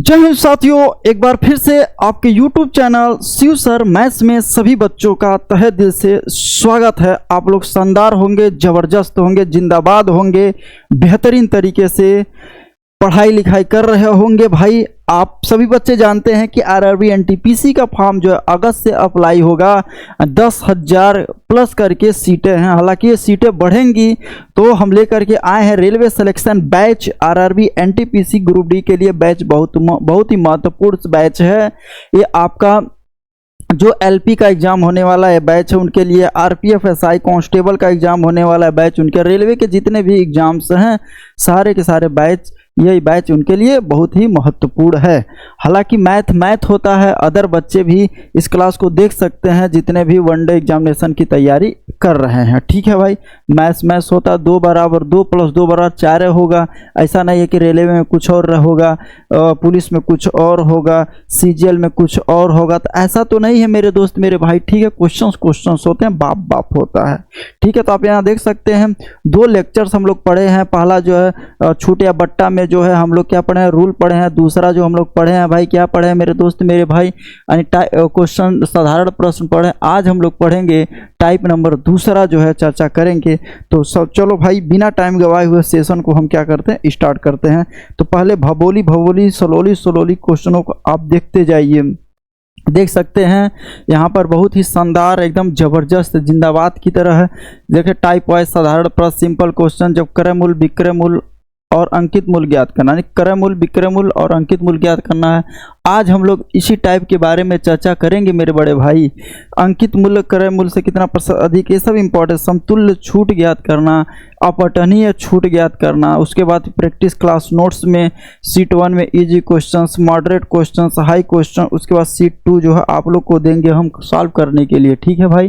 जय हिंद साथियों, एक बार फिर से आपके YouTube channel Shiv sir maths में सभी बच्चों का तहे दिल से स्वागत है। आप लोग शानदार होंगे, ज़बरदस्त होंगे, जिंदाबाद होंगे, बेहतरीन तरीके से पढ़ाई लिखाई कर रहे होंगे। भाई आप सभी बच्चे जानते हैं कि आरआरबी एनटीपीसी का फॉर्म जो है अगस्त से अप्लाई होगा। 10,000 प्लस करके सीटें हैं। हालांकि ये सीटें बढ़ेंगी तो हम लेकर के आए हैं railway selection batch. RRB NTPC group D के लिए बैच बहुत ही महत्वपूर्ण बैच है। ये आपका जो एलपी का एग्जाम होने वाला है बैच है उनके लिए, आरपीएफ एसआई कांस्टेबल का एग्जाम होने वाला है बैच, उनके रेलवे के जितने भी एग्जाम्स हैं सारे के सारे बैच, यही बैच उनके लिए बहुत ही महत्वपूर्ण है। हालांकि मैथ होता है, अदर बच्चे भी इस क्लास को देख सकते हैं जितने भी वनडे एग्जामिनेशन की तैयारी कर रहे हैं। ठीक है भाई, मैथ्स होता 2 बराबर 2 + 2 = 4 होगा। ऐसा नहीं है कि रेलवे में कुछ और होगा, पुलिस में कुछ और होगा, सीजीएल में कुछ और होगा, तो ऐसा तो नहीं है मेरे दोस्त मेरे भाई। ठीक है, क्वेश्चंस होते हैं, बाप होता है। ठीक है, तो आप यहाँ देख सकते हैं 2 लेक्चर्स हम लोग पढ़े हैं। पहला जो है छूट या बट्टा में जो है हम लोग क्या पढ़े हैं, रूल पढ़े हैं। दूसरा जो हम लोग पढ़े हैं भाई क्या पढ़े हैं मेरे दोस्त मेरे भाई, यानी क्वेश्चन साधारण प्रश्न पढ़े। आज हम लोग पढ़ेंगे टाइप नंबर दूसरा जो है चर्चा करेंगे। तो सब चलो भाई बिना टाइम गवाए हुए सेशन को हम क्या करते हैं, स्टार्ट करते हैं। तो पहले भभोली सलोली क्वेश्चनों को आप देखते जाइए। देख सकते हैं यहाँ पर बहुत ही शानदार एकदम जबरदस्त जिंदाबाद की तरह है। देखिए टाइप वाइज साधारण प्रश्न, सिंपल क्वेश्चन, जब क्रय मूल विक्रय मूल और अंकित मूल ज्ञात करना, यानी क्रय मूल विक्रय मूल और अंकित मूल ज्ञात करना है। आज हम लोग इसी टाइप के बारे में चर्चा करेंगे मेरे बड़े भाई। अंकित मूल्य क्रय मूल्य से कितना % अधिक, ये सब इंपॉर्टेंट। समतुल्य छूट ज्ञात करना, अपठनीय छूट ज्ञात करना। उसके बाद प्रैक्टिस क्लास नोट्स में सीट 1 में easy questions, moderate questions, high question. उसके बाद सीट 2 जो है आप लोग को देंगे हम सॉल्व करने के लिए। ठीक है भाई,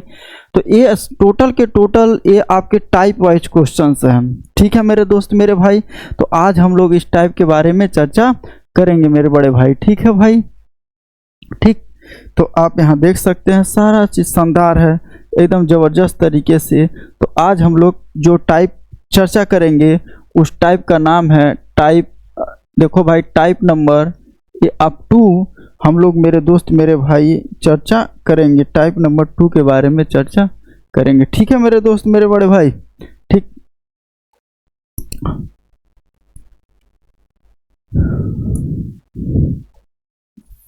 तो ये टोटल के टोटल ये आपके टाइप वाइज क्वेश्चंस हैं। ठीक है मेरे दोस्त मेरे भाई, तो आज हम लोग इस टाइप के बारे में चर्चा करेंगे मेरे बड़े भाई। ठीक है भाई, ठीक। तो आप यहाँ देख सकते हैं सारा चीज़ शानदार है एकदम ज़बरदस्त तरीके से। तो आज हम लोग जो टाइप चर्चा करेंगे उस टाइप का नाम है टाइप, देखो भाई टाइप नंबर ये अप टू हम लोग मेरे दोस्त मेरे भाई चर्चा करेंगे। टाइप नंबर 2 के बारे में चर्चा करेंगे। ठीक है मेरे दोस्त मेरे बड़े भाई, ठीक।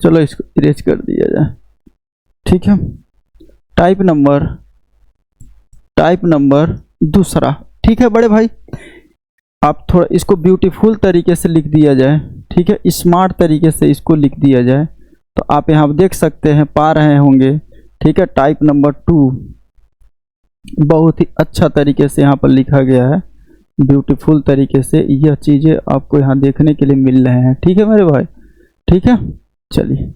चलो इसको इरेज कर दिया जाए। ठीक है, टाइप नंबर दूसरा। ठीक है बड़े भाई, आप थोड़ा इसको ब्यूटीफुल तरीके से लिख दिया जाए। ठीक है, स्मार्ट तरीके से इसको लिख दिया जाए। तो आप यहाँ देख सकते हैं, पा रहे होंगे। ठीक है, टाइप नंबर 2 बहुत ही अच्छा तरीके से यहाँ पर लिखा गया है, ब्यूटीफुल तरीके से। यह चीज़ें आपको यहाँ देखने के लिए मिल रहे हैं। ठीक है मेरे भाई, ठीक है। चलिए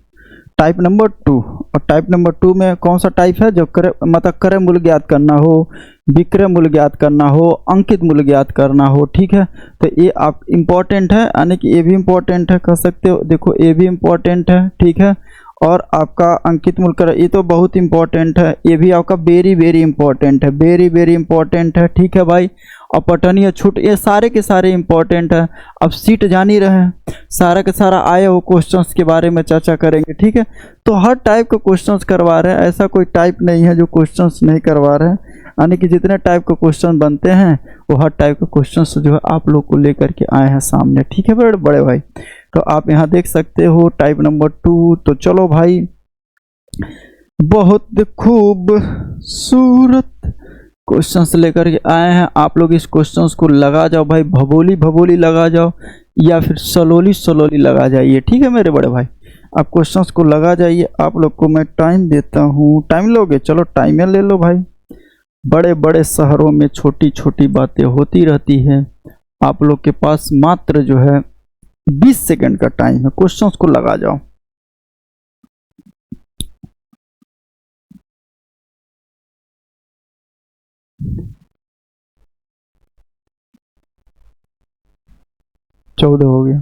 टाइप नंबर 2, और टाइप नंबर 2 में कौन सा टाइप है, जब मतलब क्रय मूल्य ज्ञात करना हो, विक्रय मूल्य ज्ञात करना हो, अंकित मूल्य ज्ञात करना हो। ठीक है, तो ये आप इम्पोर्टेंट है, यानी कि ये भी इम्पोर्टेंट है कह सकते हो। देखो ये भी इम्पोर्टेंट है। ठीक है, और आपका अंकित मूल्य कर ये तो बहुत इंपॉर्टेंट है। ये भी आपका वेरी इंपॉर्टेंट है, वेरी इंपॉर्टेंट है। ठीक है भाई, अपठनीय छूट, ये सारे के सारे इंपॉर्टेंट है। अब सीट जान ही रहे हैं, सारा के सारा आए हो क्वेश्चंस के बारे में चर्चा करेंगे। ठीक है, तो हर टाइप का क्वेश्चंस करवा रहे हैं, ऐसा कोई टाइप नहीं है जो क्वेश्चंस नहीं करवा रहे हैं। यानी कि जितने टाइप के क्वेश्चन बनते हैं वो हर टाइप के क्वेश्चंस जो है आप लोग को लेकर के आए हैं सामने। ठीक है बड़े भाई, तो आप यहाँ देख सकते हो टाइप नंबर 2। तो चलो भाई, बहुत खूबसूरत क्वेश्चंस लेकर के आए हैं। आप लोग इस क्वेश्चंस को लगा जाओ भाई, भभोली लगा जाओ या फिर सलोली लगा जाइए। ठीक है मेरे बड़े भाई, आप क्वेश्चंस को लगा जाइए। आप लोग को मैं टाइम देता हूँ, टाइम लोगे, चलो टाइम ले लो भाई। बड़े शहरों में छोटी बातें होती रहती है। आप लोग के पास मात्र जो है 20 सेकंड का टाइम है, क्वेश्चंस को लगा जाओ। चौदह हो गया,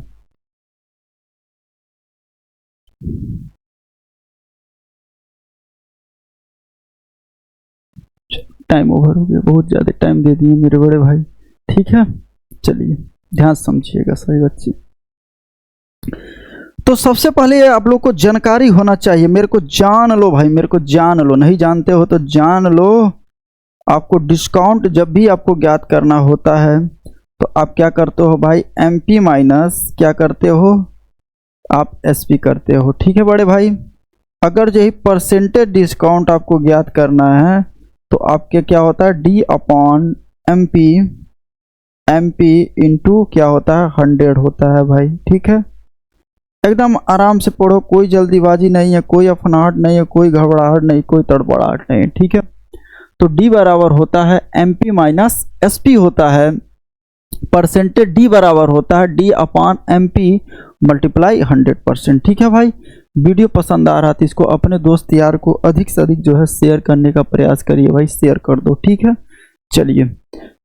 टाइम ओवर हो गया, बहुत ज़्यादा टाइम दे दिए मेरे बड़े भाई। ठीक है, चलिए ध्यान समझिएगा सही बच्चे। तो सबसे पहले आप लोग को जानकारी होना चाहिए, मेरे को जान लो भाई, मेरे को जान लो, नहीं जानते हो तो जान लो। आपको डिस्काउंट जब भी आपको ज्ञात करना होता है तो आप क्या करते हो भाई, MP माइनस क्या करते हो आप SP करते हो, ठीक है बड़े भाई। अगर यही परसेंटेज डिस्काउंट आपको ज्ञात करना है तो आपके क्या होता है D अपॉन MP इंटू क्या होता है 100 होता है भाई, ठीक है। एकदम आराम से पढ़ो, कोई जल्दीबाजी नहीं है, कोई अफनाहट नहीं है, कोई घबराहट नहीं, कोई तड़बड़ाहट नहीं, ठीक है। तो D बराबर होता है MP माइनस SP होता है, परसेंटेज D बराबर होता है D अपॉन MP मल्टीप्लाई 100%, ठीक है भाई। वीडियो पसंद आ रहा तो इसको अपने दोस्त यार को अधिक से अधिक जो है शेयर करने का प्रयास करिए भाई, शेयर कर दो, ठीक है। चलिए,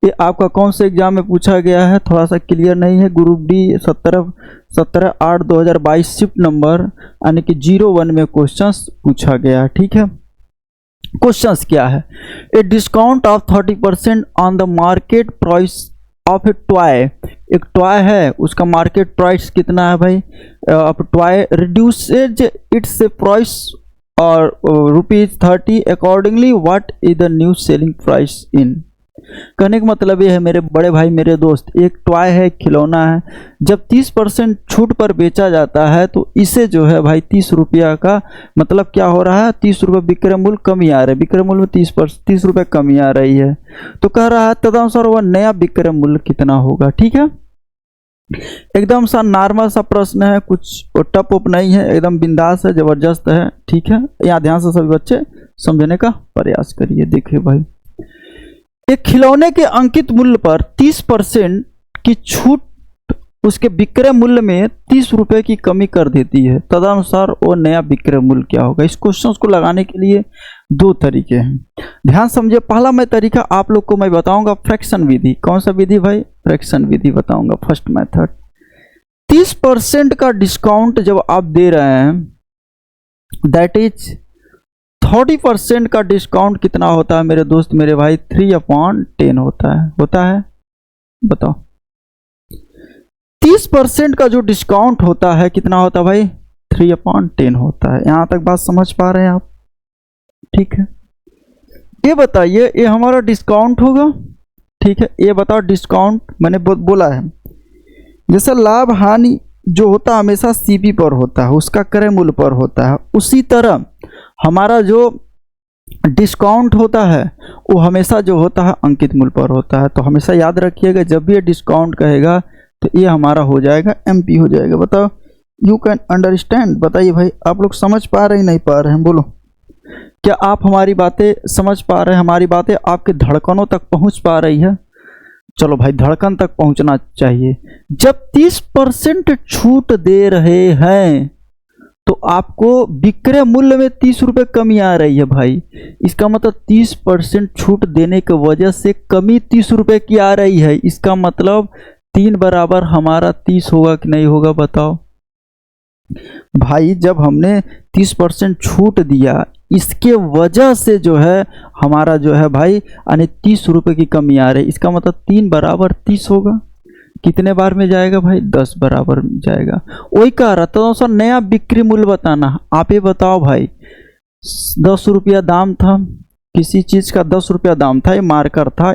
ये आपका कौन से एग्जाम में पूछा गया है थोड़ा सा क्लियर नहीं है। ग्रुप D 17/8/2022 शिफ्ट नंबर यानी कि 01 में क्वेश्चंस पूछा गया है, ठीक है। क्वेश्चंस क्या है, a discount of 30% on the market price of A toy. एक टॉय है, उसका मार्केट प्राइस कितना है भाई, अब टॉय रिड्यूसेज इट्स प्राइस और ₹30 accordingly what is the new selling price in. कहने का मतलब ये है मेरे बड़े भाई मेरे दोस्त, एक टॉय है, खिलौना है, जब 30% छूट पर बेचा जाता है तो इसे जो है भाई 30 रुपया का मतलब क्या हो रहा है, 30 रुपये विक्रय मूल्य कमी आ रहा है, विक्रय मूल्य में 30 रुपये कमी आ रही है। तो कह रहा है तदनुसार वह नया विक्रय मूल्य कितना होगा, ठीक है। एकदम सा नॉर्मल सा प्रश्न है, कुछ टप उप नहीं है, एकदम बिंदास है, जबरदस्त है, ठीक है। यहाँ ध्यान से सभी बच्चे समझने का प्रयास करिए। देखिए भाई, एक खिलौने के अंकित मूल्य पर 30% की छूट उसके विक्रय मूल्य में 30 रुपये की कमी कर देती है, तदनुसार वो नया विक्रय मूल्य क्या होगा। इस क्वेश्चन को लगाने के लिए दो तरीके हैं, ध्यान समझिए। पहला मैं तरीका आप लोग को मैं बताऊंगा फ्रैक्शन विधि। कौन सा विधि भाई, फ्रैक्शन विधि बताऊंगा, फर्स्ट मेथड। 30% का डिस्काउंट जब आप दे रहे हैं, दैट इज 30% का डिस्काउंट कितना होता है मेरे दोस्त मेरे भाई, 3/10 होता है बताओ। 30% का जो डिस्काउंट होता है कितना होता है भाई, 3/10 होता है। यहां तक बात समझ पा रहे हैं आप, ठीक है। ये बताइए, ये हमारा डिस्काउंट होगा, ठीक है। ये बताओ डिस्काउंट मैंने बोला है, जैसे लाभ हानि जो होता है हमेशा CP पर होता है, उसका क्रय मूल्य पर होता है, उसी तरह हमारा जो डिस्काउंट होता है वो हमेशा जो होता है अंकित मूल्य पर होता है। तो हमेशा याद रखिएगा, जब भी ये डिस्काउंट कहेगा तो ये हमारा हो जाएगा MP हो जाएगा। बताओ, यू कैन अंडरस्टैंड, बताइए भाई आप लोग समझ पा रहे हैं नहीं पा रहे हैं, बोलो। क्या आप हमारी बातें समझ पा रहे हैं, हमारी बातें आपके धड़कनों तक पहुंच पा रही है। चलो भाई, धड़कन तक पहुंचना चाहिए। जब 30% छूट दे रहे हैं तो आपको विक्रय मूल्य में 30 रुपये कमी आ रही है भाई, इसका मतलब 30% छूट देने की वजह से कमी 30 रुपये की आ रही है। इसका मतलब 3 बराबर हमारा 30 होगा कि नहीं होगा, बताओ भाई। जब हमने 30% छूट दिया, इसके वजह से जो है हमारा जो है भाई यानी 30 रुपये की कमी आ रही है, इसका मतलब 3 बराबर 30 होगा। कितने बार में जाएगा भाई, 10 बराबर में जाएगा। वही कह रहा था सर, नया बिक्री मूल्य बताना। आप ये बताओ भाई, 10 रुपया दाम था किसी चीज का, 10 रुपया दाम था, ये मार्कर था,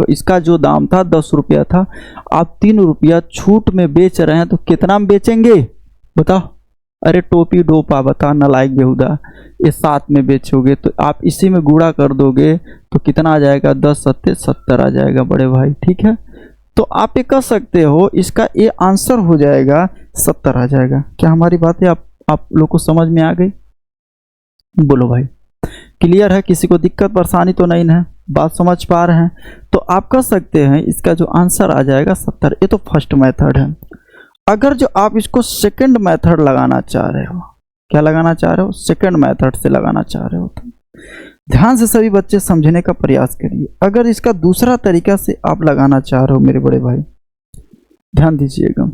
इसका जो दाम था 10 रुपया था। आप 3 रुपया छूट में बेच रहे हैं तो कितना में बेचेंगे बताओ। अरे टोपी डोपा बता नालायक बेहुदा, ये 7 में बेचोगे तो आप इसी में गुणा कर दोगे तो कितना आ जाएगा, 10 सत्ते 70 आ जाएगा बड़े भाई, ठीक है। तो आप ये कह सकते हो इसका ये आंसर हो जाएगा 70 आ जाएगा। क्या हमारी बातें आप लोग को समझ में आ गई, बोलो भाई। क्लियर है, किसी को दिक्कत परेशानी तो नहीं है, बात समझ पा रहे हैं। तो आप कह सकते हैं इसका जो आंसर आ जाएगा 70। ये तो फर्स्ट मेथड है। अगर जो आप इसको सेकंड मेथड लगाना चाह रहे हो, क्या लगाना चाह रहे हो, सेकंड मेथड से लगाना चाह रहे हो, तो ध्यान से सभी बच्चे समझने का प्रयास करिए। अगर इसका दूसरा तरीका से आप लगाना चाह रहे हो मेरे बड़े भाई, ध्यान दीजिएगा,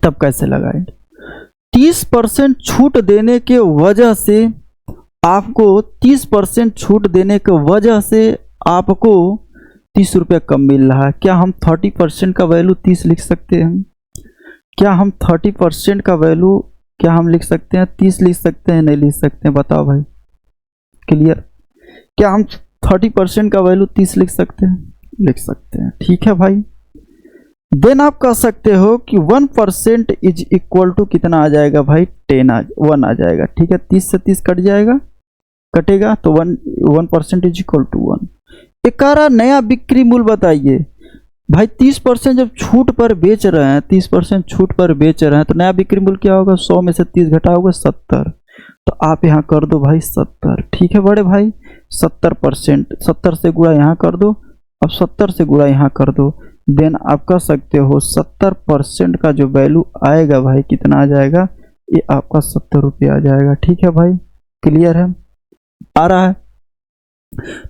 तब कैसे लगाएं। 30% छूट देने के वजह से आपको 30% छूट देने की वजह से आपको 30 रुपये कम मिल रहा है। क्या हम 30% का वैल्यू 30 लिख सकते हैं? क्या हम 30% का वैल्यू क्या हम लिख सकते हैं, 30 लिख सकते हैं, नहीं लिख सकते हैं? बताओ भाई, क्लियर? क्या हम 30% का वैल्यू 30 लिख सकते हैं? लिख सकते हैं, ठीक है भाई। देन आप कह सकते हो कि 1% इज इक्वल टू कितना आ जाएगा भाई, 1 आ जाएगा, ठीक है। 30 से 30 कट जाएगा, कटेगा तो 1% इज इक्वल टू 1। एक नया बिक्री मूल्य बताइए भाई। 30% जब छूट पर बेच रहे हैं, 30% छूट पर बेच रहे हैं, तो नया बिक्री मूल्य क्या होगा? 100 में से 30 घटा होगा 70। तो आप यहाँ कर दो भाई 70, ठीक है बड़े भाई। 70%, 70 से गुणा यहाँ कर दो, अब 70 से गुणा यहाँ कर दो। देन आप कह सकते हो 70% का जो वैल्यू आएगा भाई, कितना आ जाएगा? ये आपका 70 रुपये आ जाएगा, ठीक है भाई। क्लियर है, आ रहा है?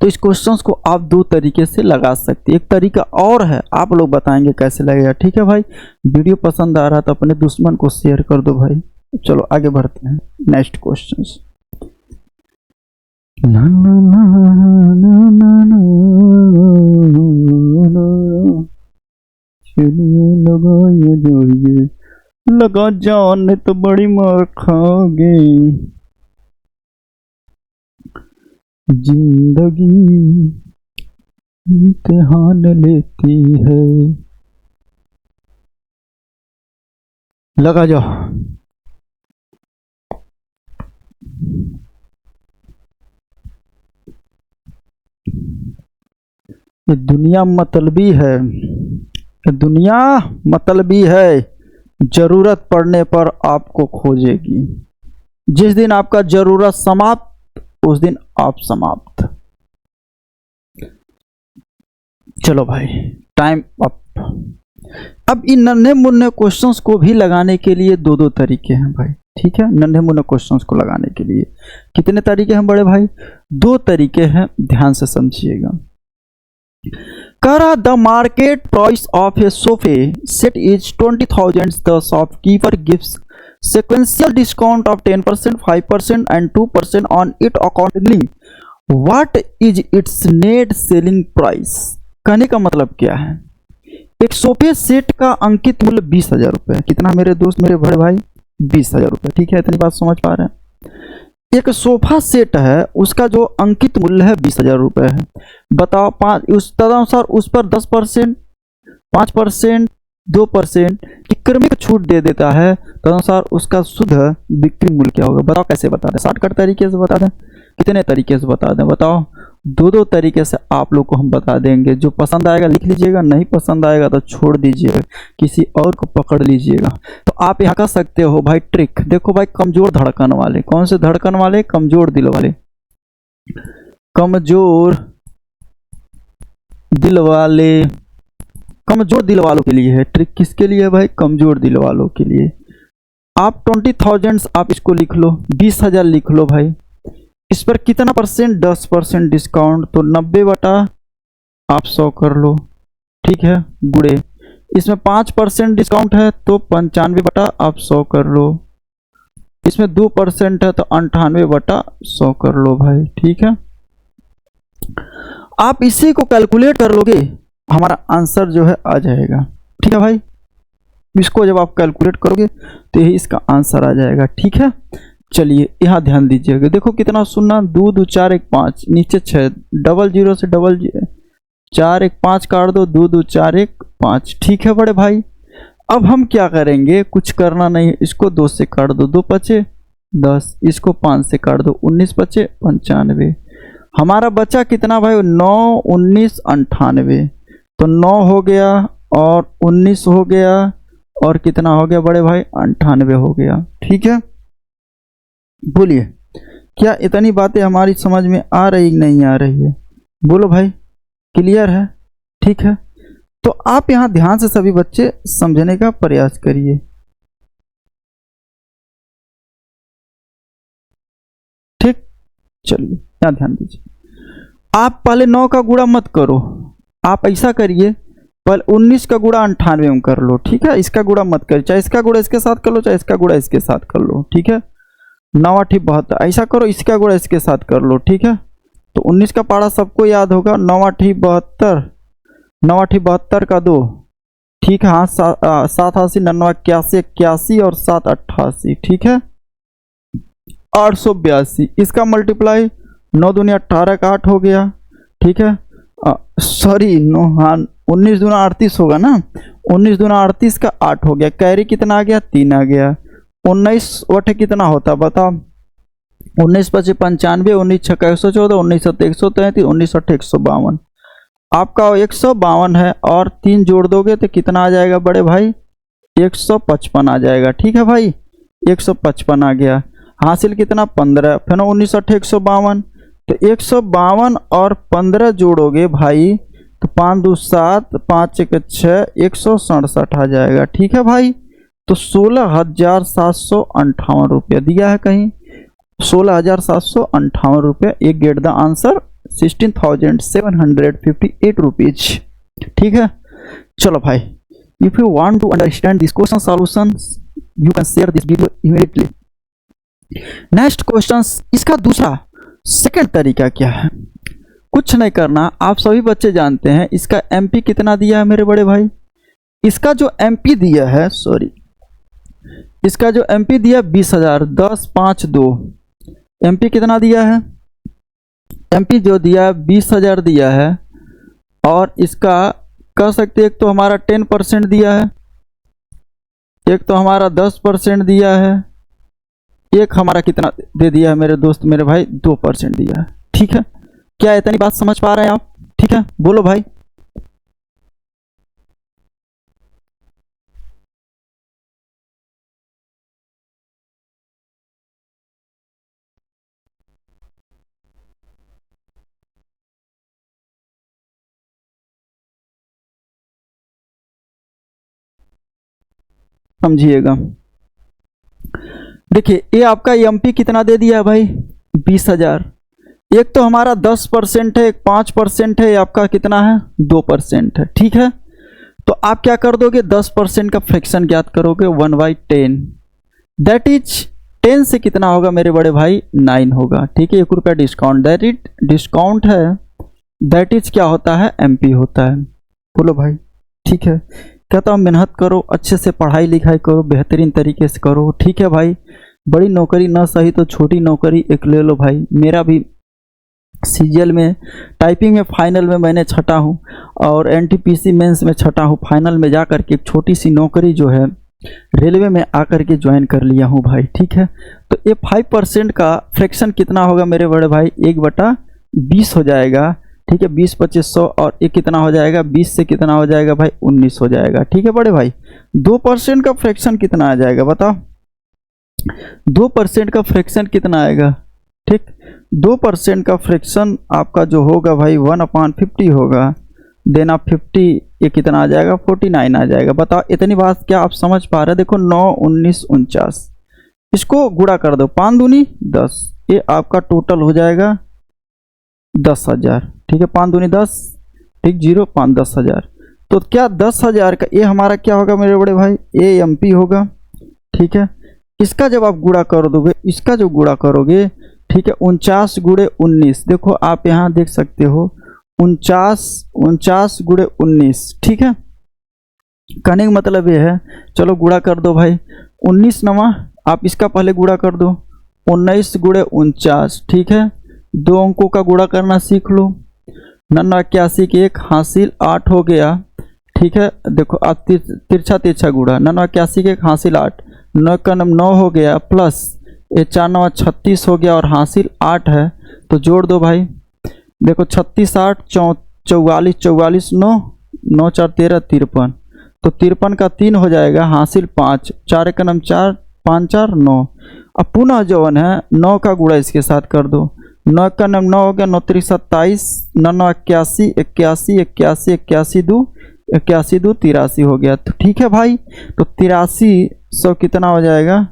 तो इस क्वेश्चंस को आप दो तरीके से लगा सकते हैं। एक तरीका और है, आप लोग बताएंगे कैसे लगेगा, ठीक है भाई। वीडियो पसंद आ रहा तो अपने दुश्मन को शेयर कर दो भाई। चलो आगे बढ़ते हैं, नेक्स्ट क्वेश्चंस। लगा जान तो बड़ी मार खाओगे, जिंदगी इम्तिहान लेती है। लगा जाओ। ये दुनिया मतलबी है, ये दुनिया मतलबी है। जरूरत पड़ने पर आपको खोजेगी। जिस दिन आपका जरूरत समाप्त, उस दिन आप समाप्त। चलो भाई, टाइम अप। अब इन नन्हे मुन्ने क्वेश्चंस को भी लगाने के लिए दो दो तरीके हैं भाई, ठीक है। नन्हे मुन्ने क्वेश्चंस को लगाने के लिए कितने तरीके हैं बड़े भाई? दो तरीके हैं, ध्यान से समझिएगा। करा द मार्केट प्राइस ऑफ ए सोफे set is 20,000, the shopkeeper gives sequential discount of 10%, 5% and 2% on it accordingly. What is its net selling price? कहने का मतलब क्या है? एक सोफे सेट का अंकित मूल्य 20,000 रुपये। कितना मेरे दोस्त, मेरे बड़े भाई? 20,000 रुपये, ठीक है। इतनी बात समझ पा रहे हैं? एक सोफा सेट है, उसका जो अंकित मूल्य है 20,000 रुपये है। बताओ, उस तदनुसार उस पर 10%, 5%, 2% की क्रमिक छूट दे देता है, तदनुसार उसका शुद्ध बिक्री मूल्य क्या होगा? बताओ कैसे बता दें? शॉर्टकट तरीके से बता दें? कितने तरीके से बता दें? बताओ। दो तरीके से आप लोग को हम बता देंगे। जो पसंद आएगा लिख लीजिएगा, नहीं पसंद आएगा तो छोड़ दीजिएगा, किसी और को पकड़ लीजिएगा। तो आप यहाँ कर सकते हो भाई ट्रिक। देखो भाई, कमजोर धड़कन वाले, कौन से धड़कन वाले? कमजोर दिल वाले। कमजोर दिल वाले, कमजोर दिल वालों के लिए है ट्रिक। किसके लिए है भाई? कमजोर दिल वालों के लिए। आप 20,000 आप इसको लिख लो, 20,000 लिख लो भाई। इस पर कितना परसेंट? 10% डिस्काउंट, तो 90 बटा आप 100 कर लो, ठीक है, गुड़े। इसमें 5% डिस्काउंट है तो 95 बटा आप 100 कर लो। इसमें 2% है तो 98 बटा 100 कर लो भाई, ठीक है। आप इसी को कैलकुलेट कर लोगे, हमारा आंसर जो है आ जाएगा, ठीक है भाई। इसको जब आप कैलकुलेट करोगे तो यही इसका आंसर आ जाएगा, ठीक है। चलिए यहाँ ध्यान दीजिएगा। देखो कितना सुनना, 2 2 4 1 5, नीचे 6, 00 से 4 1 5 काट दो, 2 2 4 1 5, ठीक है बड़े भाई। अब हम क्या करेंगे? कुछ करना नहीं, इसको 2 से काट दो, 2 पचे 10, इसको 5 से काट दो, 19 पचे 95। हमारा बचा कितना भाई? 9 19 98। तो 9 हो गया और 19 हो गया और कितना हो गया बड़े भाई? 98 हो गया, ठीक है। बोलिए, क्या इतनी बातें हमारी समझ में आ रही नहीं आ रही है? बोलो भाई, क्लियर है? ठीक है। तो आप यहां ध्यान से सभी बच्चे समझने का प्रयास करिए। ठीक, चलिए यहां ध्यान दीजिए। आप पहले 9 का गुणा मत करो, आप ऐसा करिए, पहले 19 का गुणा 98 में कर लो, ठीक है। इसका गुणा मत करिए, चाहे इसका गुणा इसके साथ कर लो, चाहे इसका गुणा इसके साथ कर लो, ठीक है। 9 8 72, ऐसा करो, इसका गुणा इसके साथ कर लो, ठीक है। तो 19 का पारा सबको याद होगा, 9 8 72, 9 8 72 का 2, ठीक है। हाँ, 780, 99, 81, 81 और 788, ठीक है। 882, इसका मल्टीप्लाई 9 दूनी 18 का 8 हो गया, ठीक है। सॉरी, नो, हाँ 19 दूना 38 होगा ना, 19 दूना 38 का 8 हो गया। कैरी कितना आ गया? 3 आ गया। 19 वटे कितना होता बताओ? 19 पचे 95, 19 छक्का 114, 19 सत्ते 133, 19 अट्ठे 152। आपका 152 है और 3 जोड़ दोगे तो कितना आ जाएगा बड़े भाई? 155 आ जाएगा, ठीक है भाई। 155 आ गया। हासिल कितना? 15। फिर 19 अट्ठे 152, तो 152 और 15 जोड़ोगे भाई तो 5 2 7, 5 1 6, 167 आ जाएगा, ठीक है भाई। तो 16,758 रुपया दिया है कहीं, 16,758 रुपये। एक गेट द आंसर 16,758 रुपीज, ठीक है। चलो भाई, if you want to understand this question solution you can share this video immediately. Next question, इसका दूसरा सेकंड तरीका क्या है? कुछ नहीं करना, आप सभी बच्चे जानते हैं इसका एमपी कितना दिया है मेरे बड़े भाई। इसका जो एमपी दिया है, सॉरी, इसका जो एमपी दिया 20,000, 10 5 2, एमपी कितना दिया है? एमपी जो दिया 20,000 दिया है। और इसका कह सकते एक तो हमारा 10% दिया है, एक तो हमारा 10% दिया है, एक हमारा कितना दे दिया है मेरे दोस्त मेरे भाई? 2% दिया है, ठीक है। क्या इतनी बात समझ पा रहे हैं आप? ठीक है, बोलो भाई। समझिएगा, देखिए ये आपका एमपी कितना दे दिया भाई? 20,000। एक तो हमारा 10% है, एक 5% है, आपका कितना है? 2% है, ठीक है। तो आप क्या कर दोगे? 10% का फ्रैक्शन ज्ञात करोगे, 1/10, दैट इज 10 से कितना होगा मेरे बड़े भाई? 9 होगा, ठीक है। 1 रुपया डिस्काउंट, दैट इज डिस्काउंट है, दैट इज क्या होता है? एमपी होता है। बोलो भाई, ठीक है। कहता हूँ मेहनत करो, अच्छे से पढ़ाई लिखाई करो, बेहतरीन तरीके से करो, ठीक है भाई। बड़ी नौकरी ना सही तो छोटी नौकरी एक ले लो भाई। मेरा भी सीजीएल में टाइपिंग में फाइनल में मैंने छटा हूँ और एनटीपीसी मेंस में छटा हूँ। फाइनल में जा कर के एक छोटी सी नौकरी जो है रेलवे में आकर के ज्वाइन कर लिया हूँ भाई, ठीक है। तो ये 5% का फ्रैक्शन कितना होगा मेरे बड़े भाई? 1/20 हो जाएगा, ठीक है। 20 25 100 और ये कितना हो जाएगा? 20 से कितना हो जाएगा भाई? 19 हो जाएगा, ठीक है बड़े भाई। 2% का फ्रैक्शन कितना आ जाएगा बताओ? 2% का फ्रैक्शन कितना आएगा? ठीक, 2% का फ्रैक्शन आपका जो होगा भाई 1/50 होगा। देन आप 50, ये कितना आ जाएगा? 49 आ जाएगा। बताओ इतनी बात क्या आप समझ पा रहे हैं? देखो 9 19 49, इसको गुणा कर दो, 5 दूनी 10, ये आपका टोटल हो जाएगा 10,000, ठीक है। 5 दूनी 10, ठीक, 0 5 10,000। तो क्या 10,000 का ये हमारा क्या होगा मेरे बड़े भाई? ये एमपी होगा, ठीक है। इसका जब आप गुणा कर दोगे, इसका जो गुणा करोगे, ठीक है, 49 गुणे 19, देखो आप यहाँ देख सकते हो 49 गुणे 19, ठीक है। कहने का मतलब ये है, चलो गुणा कर दो भाई। 19 नवा, आप इसका पहले गुणा कर दो, 19 गुणे 49, ठीक है। 2 अंकों का गुणा करना सीख लो। 89 के 1 हासिल 8 हो गया, ठीक है। देखो आप तिरछा गुणा, 89 के 1 हासिल 8, 9 का 9 हो गया, प्लस ये 4 9 36 हो गया और हासिल 8 है, तो जोड़ दो भाई। देखो 36 8 44 44 9 9 4 13 53, तो 53 का 3 हो जाएगा, हासिल 5, 4 का 4 5 4 9। अब पुनः जवन है 9 का गुणा इसके साथ कर दो, 9 का 9 हो गया, 9 3 27, 9 9 81 81 81 81 2 81 2 83 हो गया, तो ठीक है भाई। तो 8300 कितना हो जाएगा?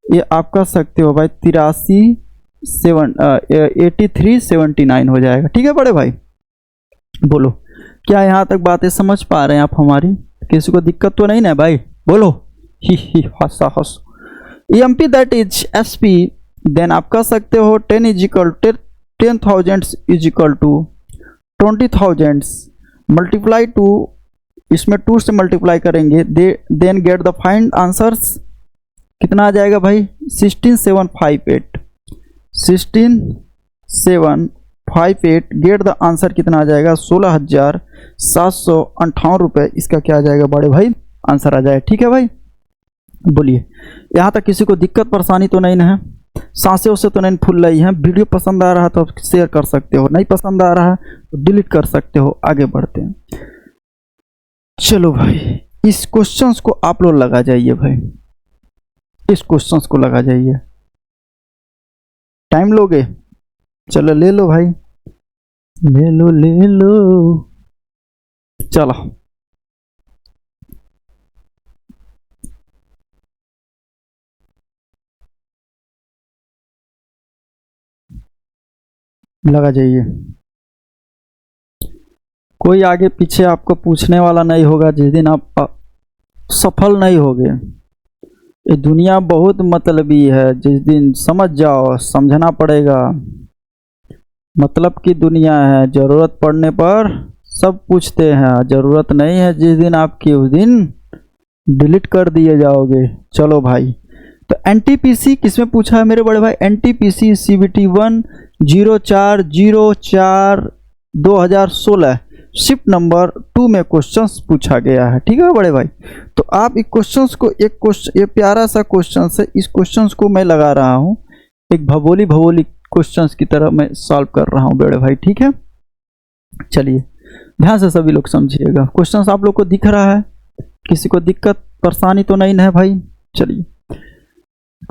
ये आप कह सकते हो भाई 8379 हो जाएगा, ठीक है बड़े भाई। बोलो क्या यहाँ तक बातें समझ पा रहे हैं आप हमारी? किसी को दिक्कत तो नहीं ना भाई? बोलो ही हंसा हंस। MP that is SP, then आप कह सकते हो 10,000 is equal to 20,000 multiply to इसमें 2 से मल्टीप्लाई करेंगे, then get the find answers. कितना आ जाएगा भाई? 16758, 16758। गेट द आंसर कितना आ जाएगा? 16,758 रुपये। इसका क्या आ जाएगा बड़े भाई? आंसर आ जाएगा। ठीक है भाई, बोलिए यहाँ तक किसी को दिक्कत परेशानी तो नहीं ना है? सांसें उससे तो नहीं फूल रही हैं? वीडियो पसंद आ रहा है तो आप शेयर कर सकते हो, नहीं पसंद आ रहा है तो डिलीट कर सकते हो। आगे बढ़ते हैं। चलो भाई, इस क्वेश्चंस को आप लोग लगा जाइए भाई, इस क्वेश्चंस को लगा जाइए। टाइम लोगे? चलो ले लो भाई, ले लो ले लो, चलो। लगा जाइए, कोई आगे पीछे आपको पूछने वाला नहीं होगा जिस दिन आप सफल नहीं होगे। ये दुनिया बहुत मतलबी है, जिस दिन समझ जाओ, समझना पड़ेगा। मतलब की दुनिया है, ज़रूरत पड़ने पर सब पूछते हैं, ज़रूरत नहीं है जिस दिन आपकी उस दिन डिलीट कर दिए जाओगे। चलो भाई, तो एनटीपीसी किसमें पूछा है मेरे बड़े भाई? एनटीपीसी सीबीटी 1/04/2016 शिफ्ट नंबर 2 में क्वेश्चंस पूछा गया है। ठीक है बड़े भाई, तो आप इस क्वेश्चंस को, एक क्वेश्चन, ये प्यारा सा क्वेश्चन है, इस क्वेश्चंस को मैं लगा रहा हूँ एक भगोली क्वेश्चंस की तरह मैं सॉल्व कर रहा हूँ बड़े भाई। ठीक है, चलिए ध्यान से सभी लोग समझिएगा। क्वेश्चंस आप लोग को दिख रहा है? किसी को दिक्कत परेशानी तो नहीं है भाई? चलिए,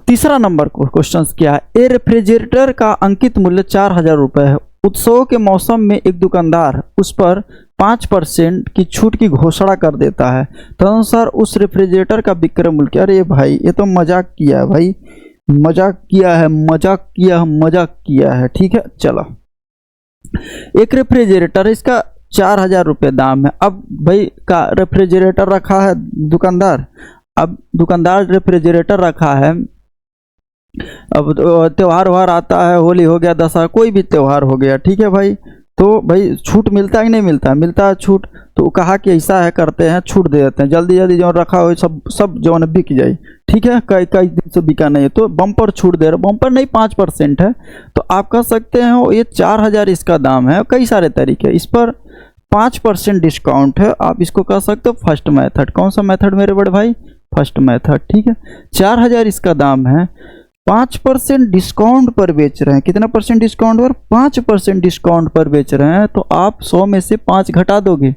तीसरा नंबर को क्वेश्चन क्या है? ए रेफ्रिजरेटर का अंकित मूल्य 4,000 रुपये है। उत्सव के मौसम में एक दुकानदार उस पर 5% की छूट की घोषणा कर देता है, तदनुसार उस रेफ्रिजरेटर का विक्रय मूल्य। अरे भाई, ये तो मजाक किया है भाई, मजाक किया है, मजाक किया है, मजाक किया है। ठीक है, चलो। एक रेफ्रिजरेटर, इसका 4,000 रुपये दाम है। अब भाई का रेफ्रिजरेटर रखा है दुकानदार, अब दुकानदार रेफ्रिजरेटर रखा है। अब त्यौहार वहार आता है, होली हो गया, दशहरा, कोई भी त्यौहार हो गया, ठीक है भाई, तो भाई छूट मिलता है कि नहीं मिलता है? मिलता है छूट। तो कहा कि ऐसा है, करते हैं, छूट दे देते हैं, जल्दी जल्दी जो रखा हो सब जो है बिक जाए। ठीक है, कई कई दिन से बिका नहीं है तो बम्पर छूट दे रहे, बम्पर नहीं 5% है। तो आप कह सकते हैं ये 4,000 इसका दाम है। कई सारे तरीके, इस पर 5% डिस्काउंट है। आप इसको कह सकते हो फर्स्ट मेथड। कौन सा मेथड मेरे बड़े भाई? First method. ठीक है, 4,000 इसका दाम है, 5% डिस्काउंट पर बेच रहे हैं। कितना परसेंट डिस्काउंट पर? 5% डिस्काउंट पर बेच रहे हैं। तो आप 100 में से 5 घटा दोगे,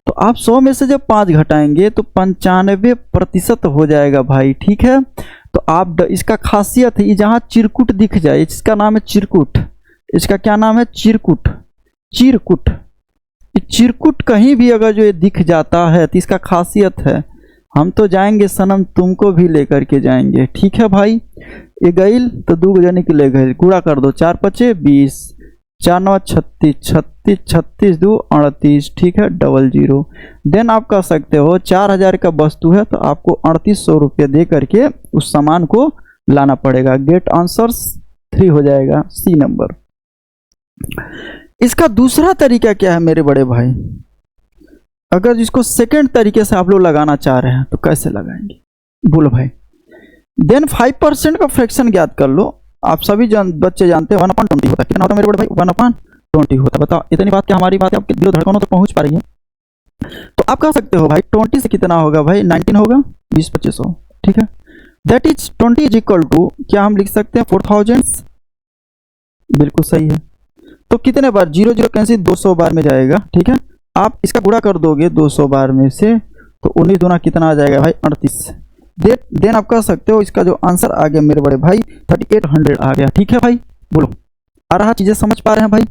तो आप 100 में से जब 5 घटाएंगे तो 95% हो जाएगा भाई। ठीक है, तो आप इसका खासियत है, जहाँ चिरकुट दिख जाए, इसका नाम है चिरकुट। इसका क्या नाम है? चिरकुट। चिरकुट, चिरकुट कहीं भी अगर जो ये दिख जाता है तो इसका खासियत है, हम तो जाएंगे सनम, तुमको भी लेकर के जाएंगे। ठीक है भाई, ये गईल तो 2 जने के ले गए, गुड़ा कर दो, 4 पचे 20, 4 9 36, 36 36 2 38। ठीक है, 00। देन आप कह सकते हो 4,000 का वस्तु है तो आपको 3800 रुपये दे करके उस सामान को लाना पड़ेगा। गेट आंसर्स 3 हो जाएगा, सी नंबर। इसका दूसरा तरीका क्या है मेरे बड़े भाई? अगर इसको सेकंड तरीके से आप लोग लगाना चाह रहे हैं तो कैसे लगाएंगे बोलो भाई? देन 5% का फ्रैक्शन ज्ञात कर लो। आप सभी बच्चे जानते हैं 1/20 होता है। कितना होता है मेरे बड़े भाई? 1/20 होता है। बताओ, इतनी बात क्या हमारी बात आपके दिलो धड़कनों तक पहुंच पा रही है? तो आप कह सकते हो भाई 20 से कितना होगा भाई? 19 होगा, 20 25 हो। ठीक है, that is 20 is equal to, क्या हम लिख सकते हैं 4000? बिल्कुल सही है। तो कितने बार 0 0 कैंसिल, 200 बार में जाएगा। ठीक है, आप इसका गुणा कर दोगे 200 बार में से, तो 19 दूना कितना आ जाएगा भाई? 38। देन आप कह सकते हो इसका जो आंसर आ गया मेरे बड़े भाई 3800 आ गया। ठीक है भाई, बोलो आ रहा? चीजें समझ पा रहे हैं भाई?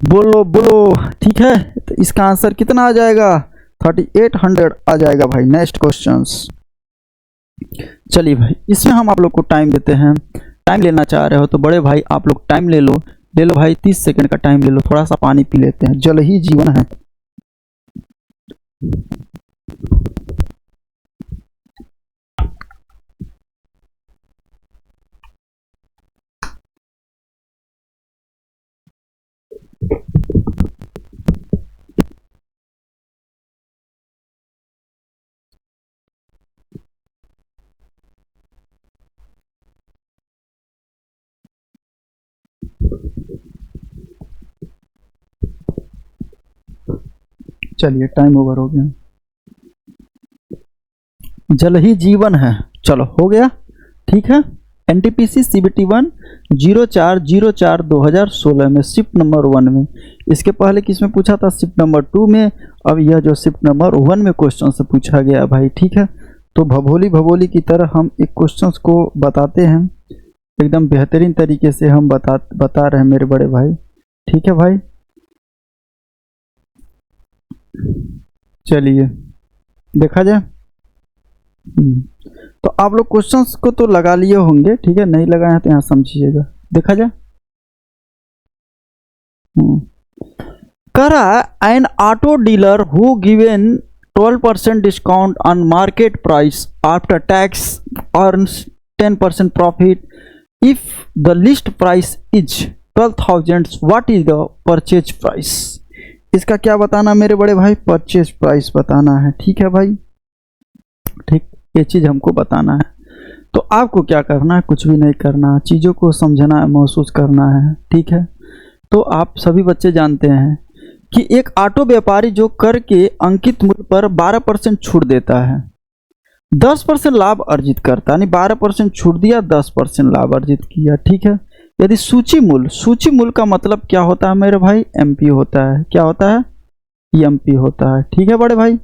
बोलो बोलो। ठीक है, तो इसका आंसर कितना आ जाएगा? 3800 आ जाएगा भाई। Next question. चलिए भाई, इसमें हम आप लोग को टाइम देते हैं। टाइम लेना चाह रहे हो तो बड़े भाई आप लोग टाइम ले लो, ले लो भाई, 30 सेकंड का टाइम ले लो, थोड़ा सा पानी पी लेते हैं, जल ही जीवन है। चलिए टाइम ओवर हो गया। जल ही जीवन है, चलो हो गया, ठीक है। एनटीपीसी सीबीटी 1 04/04/2016 में शिफ्ट नंबर 1 में, इसके पहले किस में पूछा था, शिफ्ट नंबर 2 में। अब यह जो शिफ्ट नंबर 1 में क्वेश्चन से पूछा गया भाई, ठीक है। तो भभोली की तरह हम एक क्वेश्चंस को बताते हैं, एकदम बेहतरीन तरीके से हम बता रहे हैं मेरे बड़े भाई, ठीक है भाई। चलिए देखा जाए। तो आप लोग क्वेश्चंस को तो लगा लिए होंगे, ठीक है, नहीं लगाए हैं तो यहाँ समझिएगा, देखा जाए। करा N auto dealer who given 12% discount on market price after tax earns 10% profit if the list price is 12,000, what is the purchase price. इसका क्या बताना मेरे बड़े भाई, परचेज प्राइस बताना है, ठीक है भाई, ठीक, ये चीज़ हमको बताना है। तो आपको क्या करना है, कुछ भी नहीं करना, चीज़ों को समझना है, महसूस करना है, ठीक है। तो आप सभी बच्चे जानते हैं कि एक ऑटो व्यापारी जो कर के अंकित मूल्य पर 12% छूट देता है, 10% लाभ अर्जित करता है, यानी 12% छूट दिया, 10% लाभ अर्जित किया, ठीक है। यदि सूची मूल्य का मतलब क्या होता है मेरे भाई, एमपी होता है, क्या होता है, एमपी होता है, ठीक है बड़े भाई।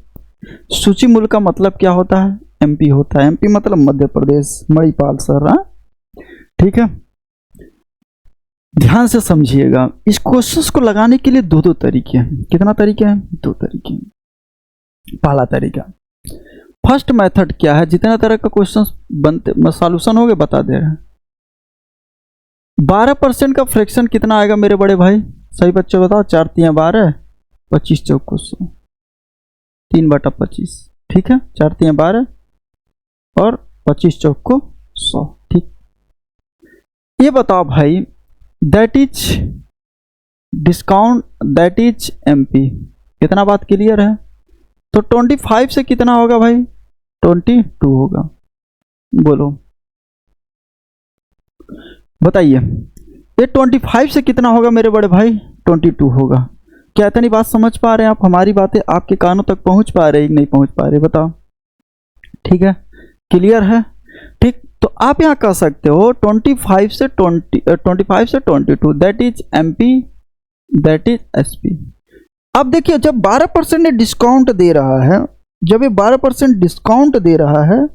सूची मूल्य का मतलब क्या होता है, एमपी होता है, एमपी मतलब मध्य प्रदेश, मणिपाल सर, ठीक है। ध्यान से समझिएगा, इस क्वेश्चंस को लगाने के लिए दो तरीके हैं। कितना तरीके हैं, 2 तरीके हैं। पहला तरीका, फर्स्ट मेथड क्या है, जितना तरह का क्वेश्चंस बनते सॉल्यूशन हो गए बता दे रहे हैं। 12% का फ्रैक्शन कितना आएगा मेरे बड़े भाई, सही बच्चे बताओ, 4 3 12, 25 चौको 100, 3/25, ठीक है, 4 3 12 और 25 चौको 100, ठीक। ये बताओ भाई, that is discount, that is MP, कितना बात क्लियर है। तो 25 से कितना होगा भाई, 22 होगा, बोलो बताइए। ये 25 से कितना होगा मेरे बड़े भाई, 22 होगा। क्या इतनी बात समझ पा रहे हैं आप, हमारी बातें आपके कानों तक पहुंच पा रहे हैं, नहीं पहुंच पा रहे, बताओ, ठीक है, क्लियर है, ठीक। तो आप यहाँ कह सकते हो 25 से 22, that is MP, that is SP. अब देखिए, जब 12% ने डिस्काउंट दे रहा है, जब ये 12% डिस्काउंट दे रहा है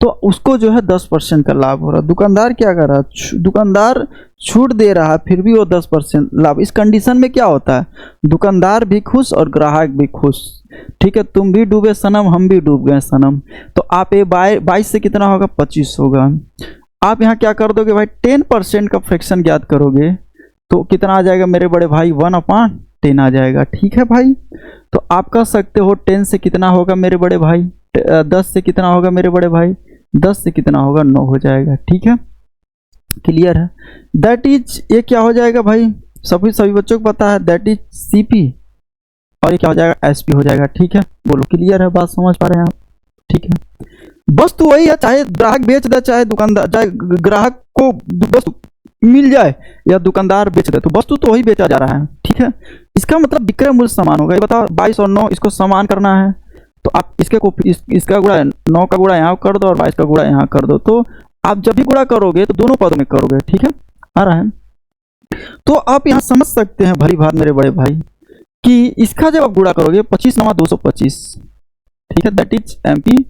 तो उसको जो है 10% का लाभ हो रहा है। दुकानदार क्या कर रहा है, दुकानदार छूट दे रहा है, फिर भी वो 10% लाभ। इस कंडीशन में क्या होता है, दुकानदार भी खुश और ग्राहक भी खुश, ठीक है। तुम भी डूबे सनम, हम भी डूब गए सनम। तो आप ये 22 से कितना होगा, 25 होगा। आप यहाँ क्या कर दोगे भाई, 10% का फ्रैक्शन ज्ञात करोगे तो कितना आ जाएगा मेरे बड़े भाई, 1/10 आ जाएगा, ठीक है भाई। तो आप कह सकते हो 10 से कितना होगा मेरे बड़े भाई, 10 से कितना होगा मेरे बड़े भाई, 10 से कितना होगा, 9 हो जाएगा, ठीक है, क्लियर है। दैट इज, ये क्या हो जाएगा भाई, सभी बच्चों को पता है, दैट इज सीपी, और ये क्या हो जाएगा, एसपी हो जाएगा, ठीक है। बोलो क्लियर है, बात समझ पा रहे हैं आप, ठीक है। वस्तु वही है, चाहे ग्राहक बेच दे, चाहे दुकानदार, चाहे ग्राहक को वस्तु मिल जाए या दुकानदार बेच दे, तो वस्तु तो वही बेचा जा रहा है, ठीक है। इसका मतलब विक्रय मूल्य समान होगा। ये बताओ 22 और 9, इसको समान करना है तो आप इसका गुणा 9 का गुणा यहाँ कर दो और 22 का गुणा यहाँ कर दो। तो आप जब भी गुणा करोगे तो दोनों पदों में करोगे, ठीक है, आ रहा है। तो आप यहाँ समझ सकते हैं भली भात मेरे बड़े भाई कि इसका जब आप गुणा करोगे 25 9 225, ठीक है, दैट इज एमपी।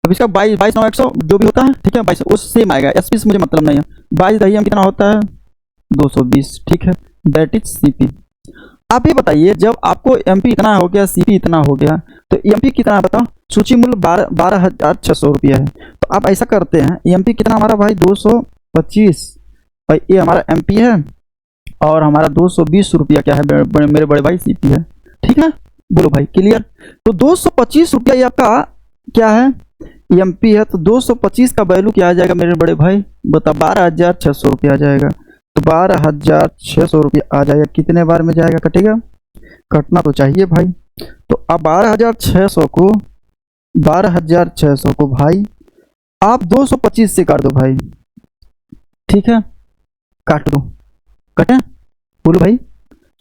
अब इसका 22 9 100 जो भी होता है, ठीक है, 22 वो सेम आएगा, एसपी से मुझे मतलब नहीं है। 22 दही कितना होता है, 220, ठीक है, दैट इज सीपी। आप ये बताइए, जब आपको एमपी इतना हो गया, सीपी इतना हो गया, तो एमपी कितना है बताओ, सूची मूल्य 12,600 रुपया है। तो आप ऐसा करते हैं, एमपी कितना हमारा भाई 225, और ये हमारा एमपी है, और हमारा 220 रुपया क्या है मेरे बड़े भाई, सीपी है, ठीक है। बोलो भाई क्लियर। तो 225 रुपया ये आपका क्या है, एमपी है। तो 225 का वैल्यू क्या आ जाएगा मेरे बड़े भाई, बता, 12,600 रुपया आ जाएगा। तो 12,600 रुपया आ जाएगा, कितने बार में जाएगा, कटेगा, कटना तो चाहिए भाई। तो अब 12,600 को भाई आप 225 से काट दो भाई, ठीक है, काट दो, कटे, बोलो भाई,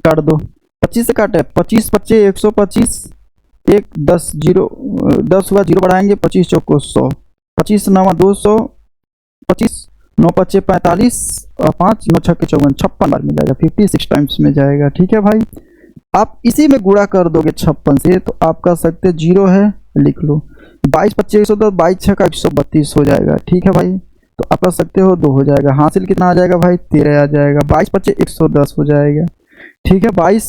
काट दो। 25 से काटे, 25 25 125, एक 10 जीरो, 10 हुआ, जीरो बढ़ाएंगे, 25 चौको 100, 25 नवा 200, 25 9 पच्चे 45 और 5 9 छक्के 54, 56 बार में जाएगा, 56 टाइम्स में जाएगा। ठीक है भाई, आप इसी में गुणा कर दोगे 56 से तो आप कह सकते जीरो है, लिख लो। 22 25 110, 22 छक्का 132 हो जाएगा। ठीक है भाई, तो आप कह सकते हो 2 हो जाएगा। हासिल कितना आ जाएगा भाई, 13 आ जाएगा। 22 25 110 हो जाएगा। ठीक है, 22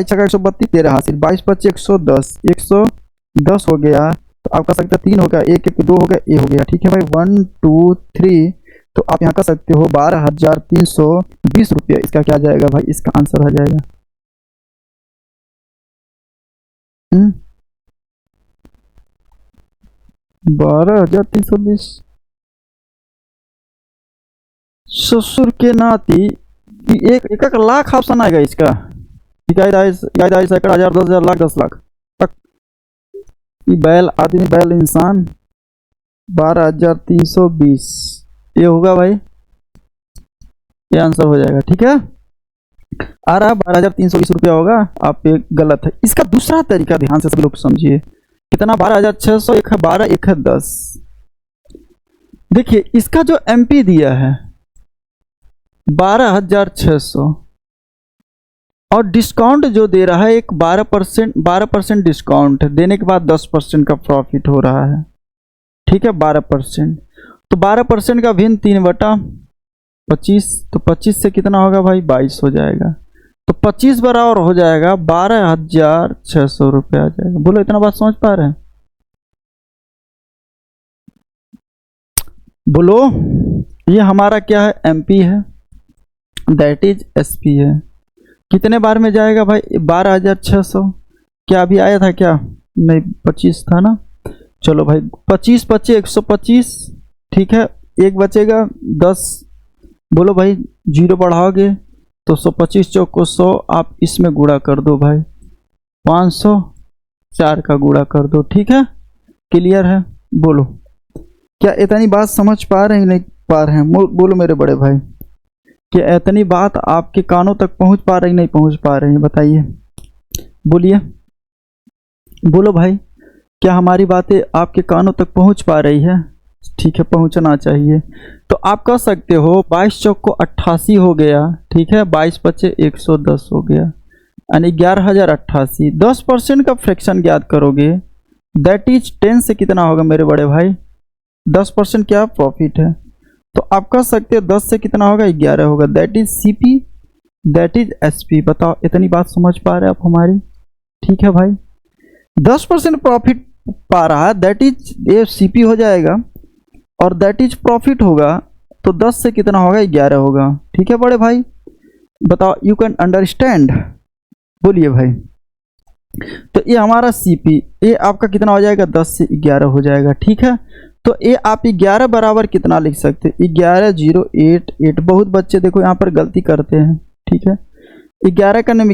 छक्का 132, 13 हासिल, 22 25 110, 110 हो गया। तो आप कह सकते हो 3 हो गया, 1 1 2 हो गया, ए हो गया। ठीक है भाई, 1 2 3, तो आप यहाँ कह सकते हो 12,320 रुपया इसका क्या जाएगा भाई, इसका आंसर आ जाएगा। 12,320। ससुर के नाती, एक एक लाख ऑप्शन आएगा इसका। इकाई सैकड़ा हजार 10,000 लाख 10 लाख तक। बैल आदमी बैल इंसान 12,320 ये होगा भाई, ये आंसर हो जाएगा। ठीक है, आ रहा 12,320 रुपया होगा। आप ये गलत है। इसका दूसरा तरीका ध्यान से सभी लोग समझिए। कितना, 12,600, एक है 12, एक है 10। देखिए इसका जो एमपी दिया है 12,600 और डिस्काउंट जो दे रहा है एक 12% डिस्काउंट देने के बाद 10% का प्रॉफिट हो रहा है। ठीक है, 12%, तो 12% का भिन्न 3/25, तो 25 से कितना होगा भाई, 22 हो जाएगा। तो 25 बराबर हो जाएगा 12,600 रुपये आ जाएगा। बोलो इतना बात समझ पा रहे हैं? बोलो, ये हमारा क्या है, एमपी है, दैट इज एसपी है। कितने बार में जाएगा भाई, 12,600। क्या अभी आया था क्या, नहीं 25 था ना। चलो भाई, 25 25 125। ठीक है, एक बचेगा 10। बोलो भाई, जीरो बढ़ाओगे तो 125 चौको 100, आप इसमें गुणा कर दो भाई, 500 4 का गुणा कर दो। ठीक है, क्लियर है? बोलो, क्या इतनी बात समझ पा रहे हैं, नहीं पा रहे हैं? बोलो मेरे बड़े भाई, क्या इतनी बात आपके कानों तक पहुंच पा रही, नहीं पहुंच पा रही है? बताइए, बोलिए, बोलो भाई, क्या हमारी बातें आपके कानों तक पहुंच पा रही है? ठीक है, पहुंचना चाहिए। तो आप कह सकते हो 22 चौक को 88 हो गया। ठीक है, 22 25 110 हो गया, यानी 11,088। 10% का फ्रैक्शन ज्ञात करोगे, दैट इज 10 से कितना होगा मेरे बड़े भाई, 10% क्या प्रॉफिट है। तो आप कह सकते हो 10 से कितना होगा, 11 होगा, that is CP, that is SP. बताओ, इतनी बात समझ पा रहे हैं आप हमारी? ठीक है भाई, 10% प्रॉफिट पा रहा है, दैट इज ये सीपी हो जाएगा, और दैट इज प्रॉफिट होगा, तो 10 से कितना होगा, 11 होगा। ठीक है बड़े भाई, बताओ, यू कैन अंडरस्टैंड? बोलिए भाई। तो ये हमारा सीपी, ये आपका कितना हो जाएगा, 10 से 11 हो जाएगा। ठीक है, तो ये आप 11 बराबर कितना लिख सकते हैं, 11,088। बहुत बच्चे देखो यहाँ पर गलती करते हैं। ठीक है, 11 का नाम,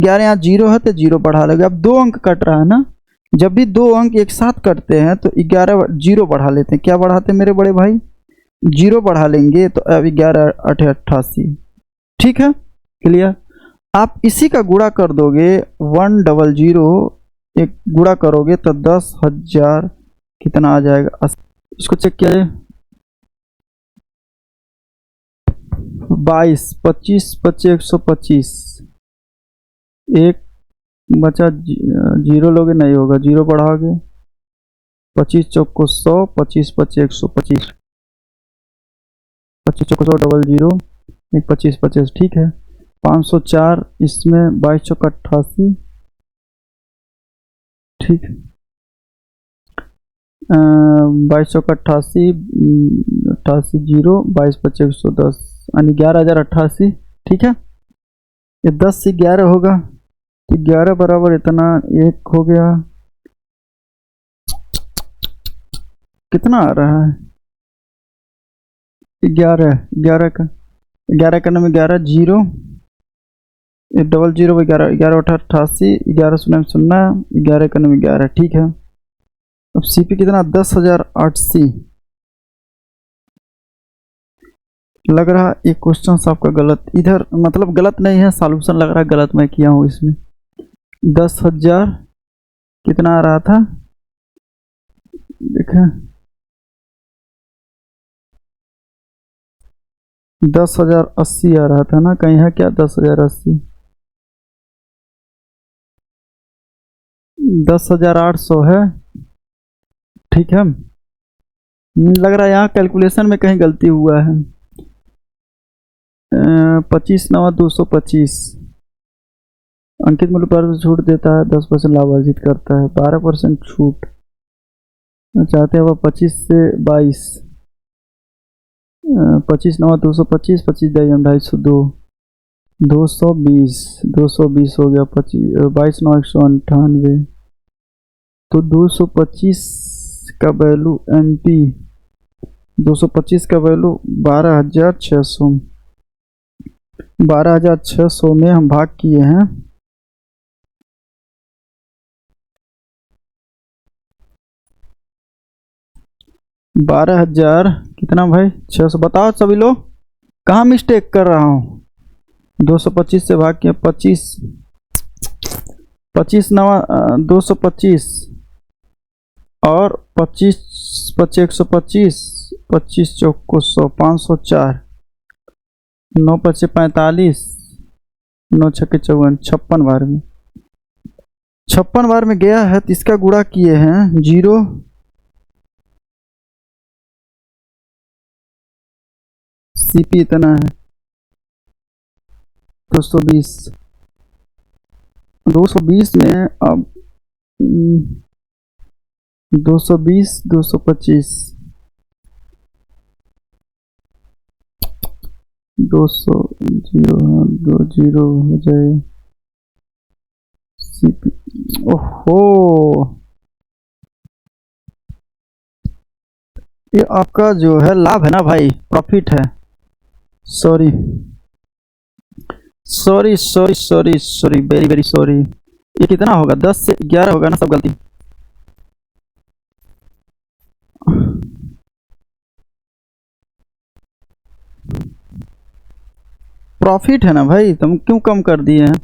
ग्यारह यहाँ जीरो है तो जीरो बढ़ा लोगे। अब 2 अंक कट रहा है ना, जब भी 2 अंक एक साथ कटते हैं तो 11 जीरो बढ़ा लेते हैं। क्या बढ़ाते हैं मेरे बड़े भाई, जीरो बढ़ा लेंगे, तो अब 11 8 88। ठीक है, क्लियर? आप इसी का गुणा कर दोगे, 100 एक गुणा करोगे तो 10,000 कितना आ जाएगा, इसको चेक किया जाए। 22, 25, 25, 125, एक बचा जीरो लोगे नहीं होगा, जीरो बढ़ाओगे, 25 चौक को 100, 25 25 125, 25 चौक को 100 डबल जीरो, एक 25 25, ठीक है। 504 इसमें 22 चौक 88, ठीक। 22 चौक 88, 88 जीरो, 22 25 110 यानी 11,088, ठीक है। ये 10 से 11 होगा तो 11 बराबर इतना, एक हो गया, कितना आ रहा है, 11, 11 का 11 का नाम 11 जीरो, डबल जीरो 11, 11 88, 11 शून्य शून्य, 11 का नाम 11, ठीक है। अब सीपी कितना, 10,080 लग रहा। एक क्वेश्चन आपका गलत, इधर मतलब गलत नहीं है, सॉल्यूशन लग रहा है गलत मैं किया हूँ इसमें। 10,000 कितना आ रहा था, देखा 10,080 आ रहा था ना, कहीं है क्या 10,080, 10,800 है, ठीक है। लग रहा है यहाँ कैलकुलेशन में कहीं गलती हुआ है। 25 नवा 225, अंकित मूल्य पर छूट देता है, 10% लाभ अर्जित करता है, 12% छूट चाहते हैं वह 25 से 22, 25 नवा 225, 25 250, 220, 220 हो गया, 22 नौ 198, तो 225 का वैल्यू MP, 225 का वैल्यू 12,600, 12,600 में हम भाग किए हैं 12,000 कितना भाई 600, बताओ सभी लोग कहाँ मिस्टेक कर रहा हूँ। 225 से भाग किया 25, 25 नवा 225 और 25 25 125, 25 चौक को 100, 504, 9 पचे 45, 9 छक्के 54, 56 बार में, 56 बार में गया है तो इसका गुणा किए हैं जीरो, सीपी इतना है 220, 220 में अब 220 225 200 जीरो, 2 जीरो हो जाए सीपी, ओहो ये आपका जो है लाभ है ना भाई, प्रॉफिट है। Sorry sorry sorry sorry sorry, very very sorry. ये कितना होगा, 10 से 11 होगा ना, सब गलती। प्रॉफिट है ना भाई, तुम क्यों कम कर दिए हैं,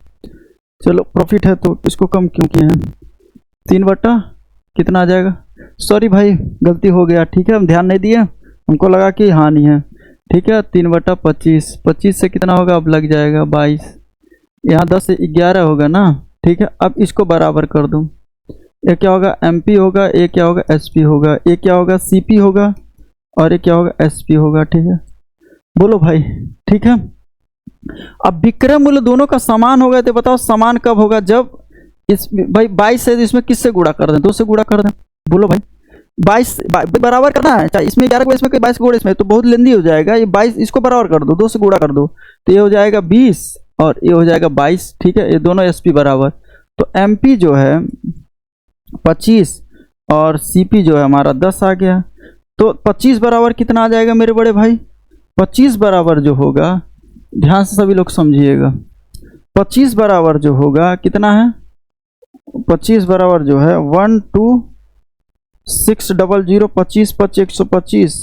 चलो प्रॉफिट है तो इसको कम क्यों किए हैं, 3 बटा कितना आ जाएगा, सॉरी भाई गलती हो गया, ठीक है हम ध्यान नहीं दिए, हमको लगा कि हानि है, ठीक है। 3 बटा 25, 25 से कितना होगा, अब लग जाएगा 22, यहाँ 10 से 11 होगा ना, ठीक है। अब इसको बराबर कर दूँ, ये क्या होगा MP होगा, ये क्या होगा SP होगा, ये क्या होगा CP होगा और ये क्या होगा SP होगा, ठीक है। बोलो भाई, ठीक है। अब विक्रय मूल्य दोनों का समान होगा तो बताओ समान कब होगा, जब इस भाई 22 से इसमें किससे गुणा कर दें, 2 से गुणा कर दें, बोलो भाई 22 बराबर करना है, चाहे इसमें 11 को इसमें 22 को इसमें, तो बहुत लेंदी हो जाएगा, ये 22 इसको बराबर कर दो, 2 से गुणा कर दो, तो ये हो जाएगा 20 और ये हो जाएगा 22, ठीक है। ये दोनों SP बराबर, तो MP जो है 25 और CP जो है हमारा 10 आ गया, तो 25 बराबर कितना आ जाएगा मेरे बड़े भाई, 25 बराबर जो होगा, ध्यान से सभी लोग समझिएगा, 25 बराबर जो होगा कितना है, 25 बराबर जो है 12600, 25 25 125,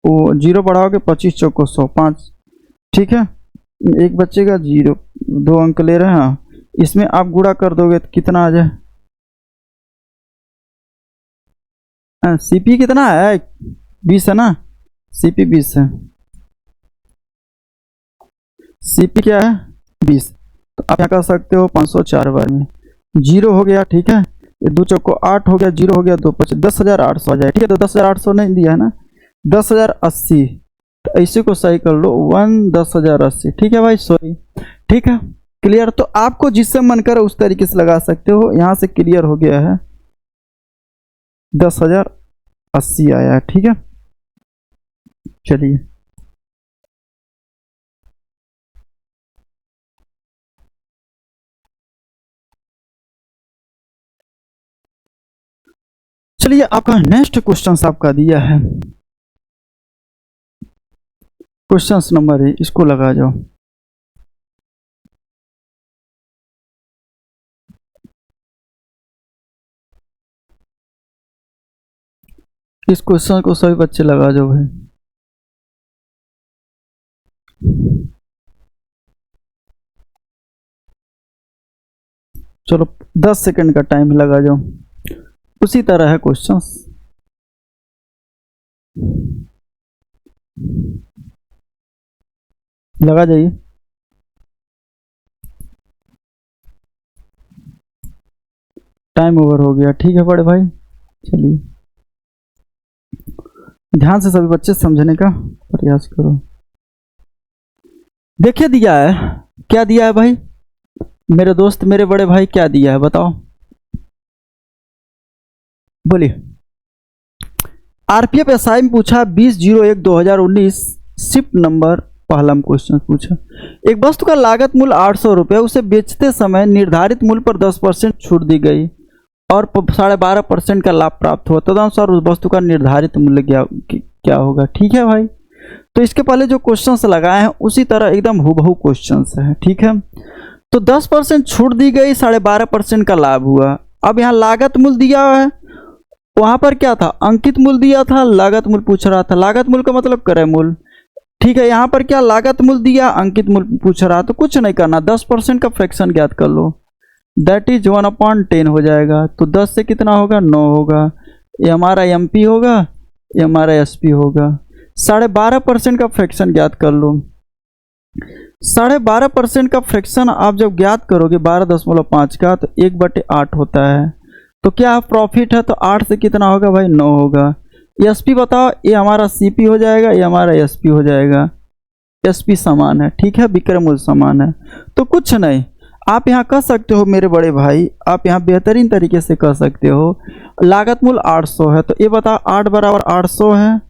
वो जीरो बढ़ाओगे 25 चौको 100, 5, ठीक है। एक बच्चे का जीरो, 2 अंक ले रहे हैं, इसमें आप गुणा कर दोगे तो कितना आ जाए, सीपी कितना है? 20 है ना, सीपी 20 है, सीपी क्या है? 20। तो आप यहाँ कर सकते हो 504 बार में, 0 हो गया, ठीक है, ये 2 चौको 8 हो गया, 0 हो गया, 2 5 10,800 आ जाए, ठीक है। तो 10,800 नहीं दिया है ना, 10,080, तो ऐसे को सही कर लो, 10,080, ठीक है भाई, सॉरी, ठीक है, क्लियर। तो आपको जिससे मन करे उस तरीके से लगा सकते हो। यहाँ से क्लियर हो गया है, 10,080 आया है, ठीक है। चलिए, चलिए आपका नेक्स्ट क्वेश्चन आपका दिया है, क्वेश्चन नंबर है, इसको लगा जाओ। इस क्वेश्चन को सभी बच्चे लगा जाओ भाई। चलो 10 सेकंड का टाइम लगा जाओ। उसी तरह है क्वेश्चंस, लगा जाइए। टाइम ओवर हो गया, ठीक है बड़े भाई। चलिए ध्यान से सभी बच्चे समझने का प्रयास करो। देखिए दिया है, क्या दिया है भाई मेरे दोस्त, मेरे बड़े भाई, क्या दिया है बताओ, बोलिए। आरपीएफ एसआई में पूछा 20/01/2019, शिफ्ट नंबर पहला क्वेश्चन पूछा। एक वस्तु का लागत मूल्य 800 रुपये, उसे बेचते समय निर्धारित मूल्य पर 10% छूट दी गई और 12.5% का लाभ प्राप्त हुआ, तदनुसार उस वस्तु का निर्धारित मूल्य क्या होगा, ठीक है भाई। तो इसके पहले जो क्वेश्चंस लगाए हैं उसी तरह एकदम हूबहू क्वेश्चंस है, ठीक है। तो 10% छूट दी गई, 12.5% का लाभ हुआ। अब यहाँ लागत मूल्य दिया है, वहां पर क्या था, अंकित मूल्य दिया था, लागत मूल्य पूछ रहा था। लागत मूल्य का मतलब क्रय मूल्य, ठीक है। यहाँ पर क्या लागत मूल्य दिया, अंकित मूल्य पूछ रहा, तो कुछ नहीं करना, 10% का फ्रैक्शन ज्ञात कर लो, दैट इज 1/10 हो जाएगा। तो 10 से कितना होगा, 9 होगा, ये हमारा एमपी होगा, ये हमारा एसपी होगा। 12.5% का फ्रैक्शन ज्ञात कर लो। 12.5% का फ्रैक्शन आप जब ज्ञात करोगे 12.5 का, तो 1/8 होता है। तो क्या प्रॉफिट है, तो 8 से कितना होगा भाई, 9 होगा। एसपी बताओ, ये हमारा सीपी हो जाएगा, ये हमारा एसपी हो जाएगा। एसपी समान है, ठीक है, विक्रय मूल्य समान है। तो कुछ नहीं, आप यहाँ कह सकते हो मेरे बड़े भाई, आप यहाँ बेहतरीन तरीके से कह सकते हो, लागत मूल्य 800 है, तो ये बताओ 8 बराबर 800 है,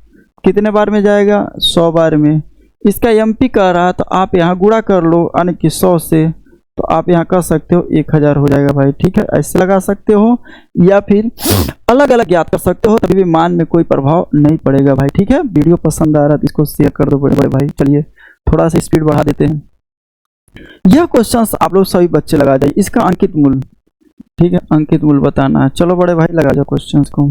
कितने बार में जाएगा, 100 बार में। इसका एमपी कह रहा है, तो आप यहाँ गुणा कर लो, यानी कि 100 से, तो आप यहाँ कह सकते हो 1000 हो जाएगा भाई, ठीक है। ऐसे लगा सकते हो या फिर अलग अलग ज्ञात कर सकते हो, तभी भी मान में कोई प्रभाव नहीं पड़ेगा भाई, ठीक है। वीडियो पसंद आ रहा है तो इसको शेयर कर दो बड़े बड़े भाई। चलिए थोड़ा सा स्पीड बढ़ा देते हैं। यह क्वेश्चन आप लोग सभी बच्चे लगा जाइए, इसका अंकित मूल्य, ठीक है, अंकित मूल्य बताना है। चलो बड़े भाई लगा जाओ क्वेश्चन को।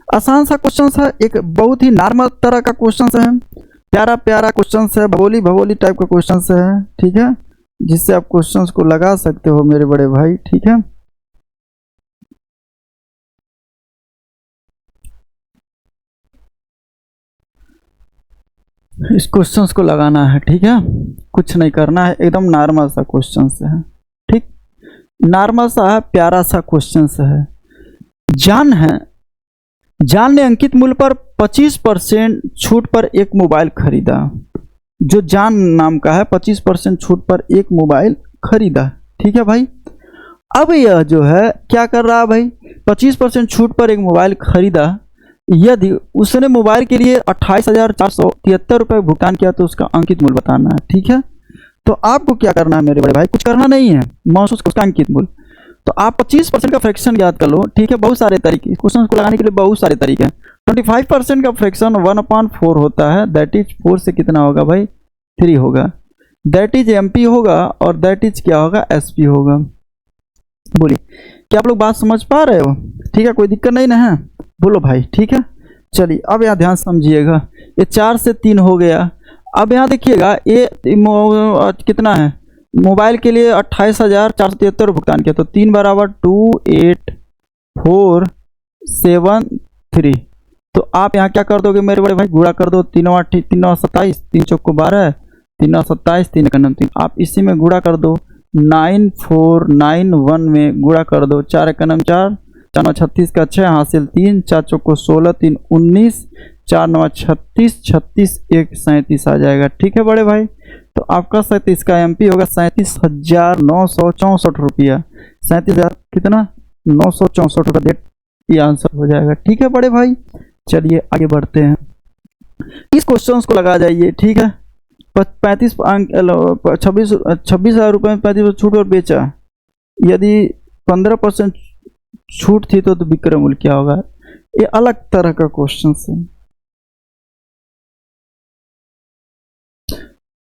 आसान सा क्वेश्चन है, एक बहुत ही नॉर्मल तरह का क्वेश्चन है, प्यारा प्यारा क्वेश्चन है, भगोली भगोली टाइप का क्वेश्चन है, ठीक है, जिससे आप क्वेश्चंस को लगा सकते हो मेरे बड़े भाई, ठीक है। इस क्वेश्चंस को लगाना है, ठीक है, कुछ नहीं करना है, एकदम नॉर्मल सा क्वेश्चन है, ठीक, नॉर्मल सा है, प्यारा सा क्वेश्चन है। जान ने अंकित मूल्य पर 25% छूट पर एक मोबाइल खरीदा। जो जान नाम का है 25% छूट पर एक मोबाइल खरीदा, ठीक है भाई। अब यह जो है क्या कर रहा है भाई, 25% छूट पर एक मोबाइल खरीदा, यदि उसने मोबाइल के लिए 28,473 रुपये भुगतान किया तो उसका अंकित मूल्य बताना है, ठीक है। तो आपको क्या करना है मेरे बड़े भाई, कुछ करना नहीं है, महसूस उसका अंकित मूल्य। तो आप 25% का फ्रैक्शन याद कर लो, ठीक है। बहुत सारे तरीके क्वेश्चन को लगाने के लिए, बहुत सारे तरीके हैं। 25% का फ्रैक्शन 1/4 होता है, दैट इज 4 से कितना होगा भाई, 3 होगा, दैट इज एमपी होगा, और दैट इज क्या होगा, एसपी होगा। बोलिए क्या आप लोग बात समझ पा रहे हो, ठीक है, कोई दिक्कत नहीं ना है, बोलो भाई, ठीक है। चलिए अब यहाँ ध्यान समझिएगा, ये 4 से 3 हो गया। अब यहाँ देखिएगा ये कितना है, मोबाइल के लिए 28,473 भुगतान किया, तो 3 बराबर 28,473। तो आप यहाँ क्या कर दोगे मेरे बड़े भाई, गुणा कर दो, 3 8 3 9 27, 3 चौक को 12, 3 9 27, 3 1 9 3। आप इसी में गुणा कर दो, 9491 में गुणा कर दो, 4 1 9 4, 4 9 36 का 6 हासिल 3, 4 चौक को 16, 3 19, 4 9 36, 36 1 37 आ जाएगा। ठीक है बड़े भाई, तो आपका 37 का एमपी होगा 37,964 रुपया, 37,000 कितना 964 रुपया, डेट ये आंसर हो जाएगा। ठीक है बड़े भाई, चलिए आगे बढ़ते हैं। इस क्वेश्चन को लगा जाइए। ठीक है, 26,000 रुपये में 35% छूट और बेचा, यदि 15% छूट थी तो विक्रय मूल्य क्या होगा। ये अलग तरह का क्वेश्चन है,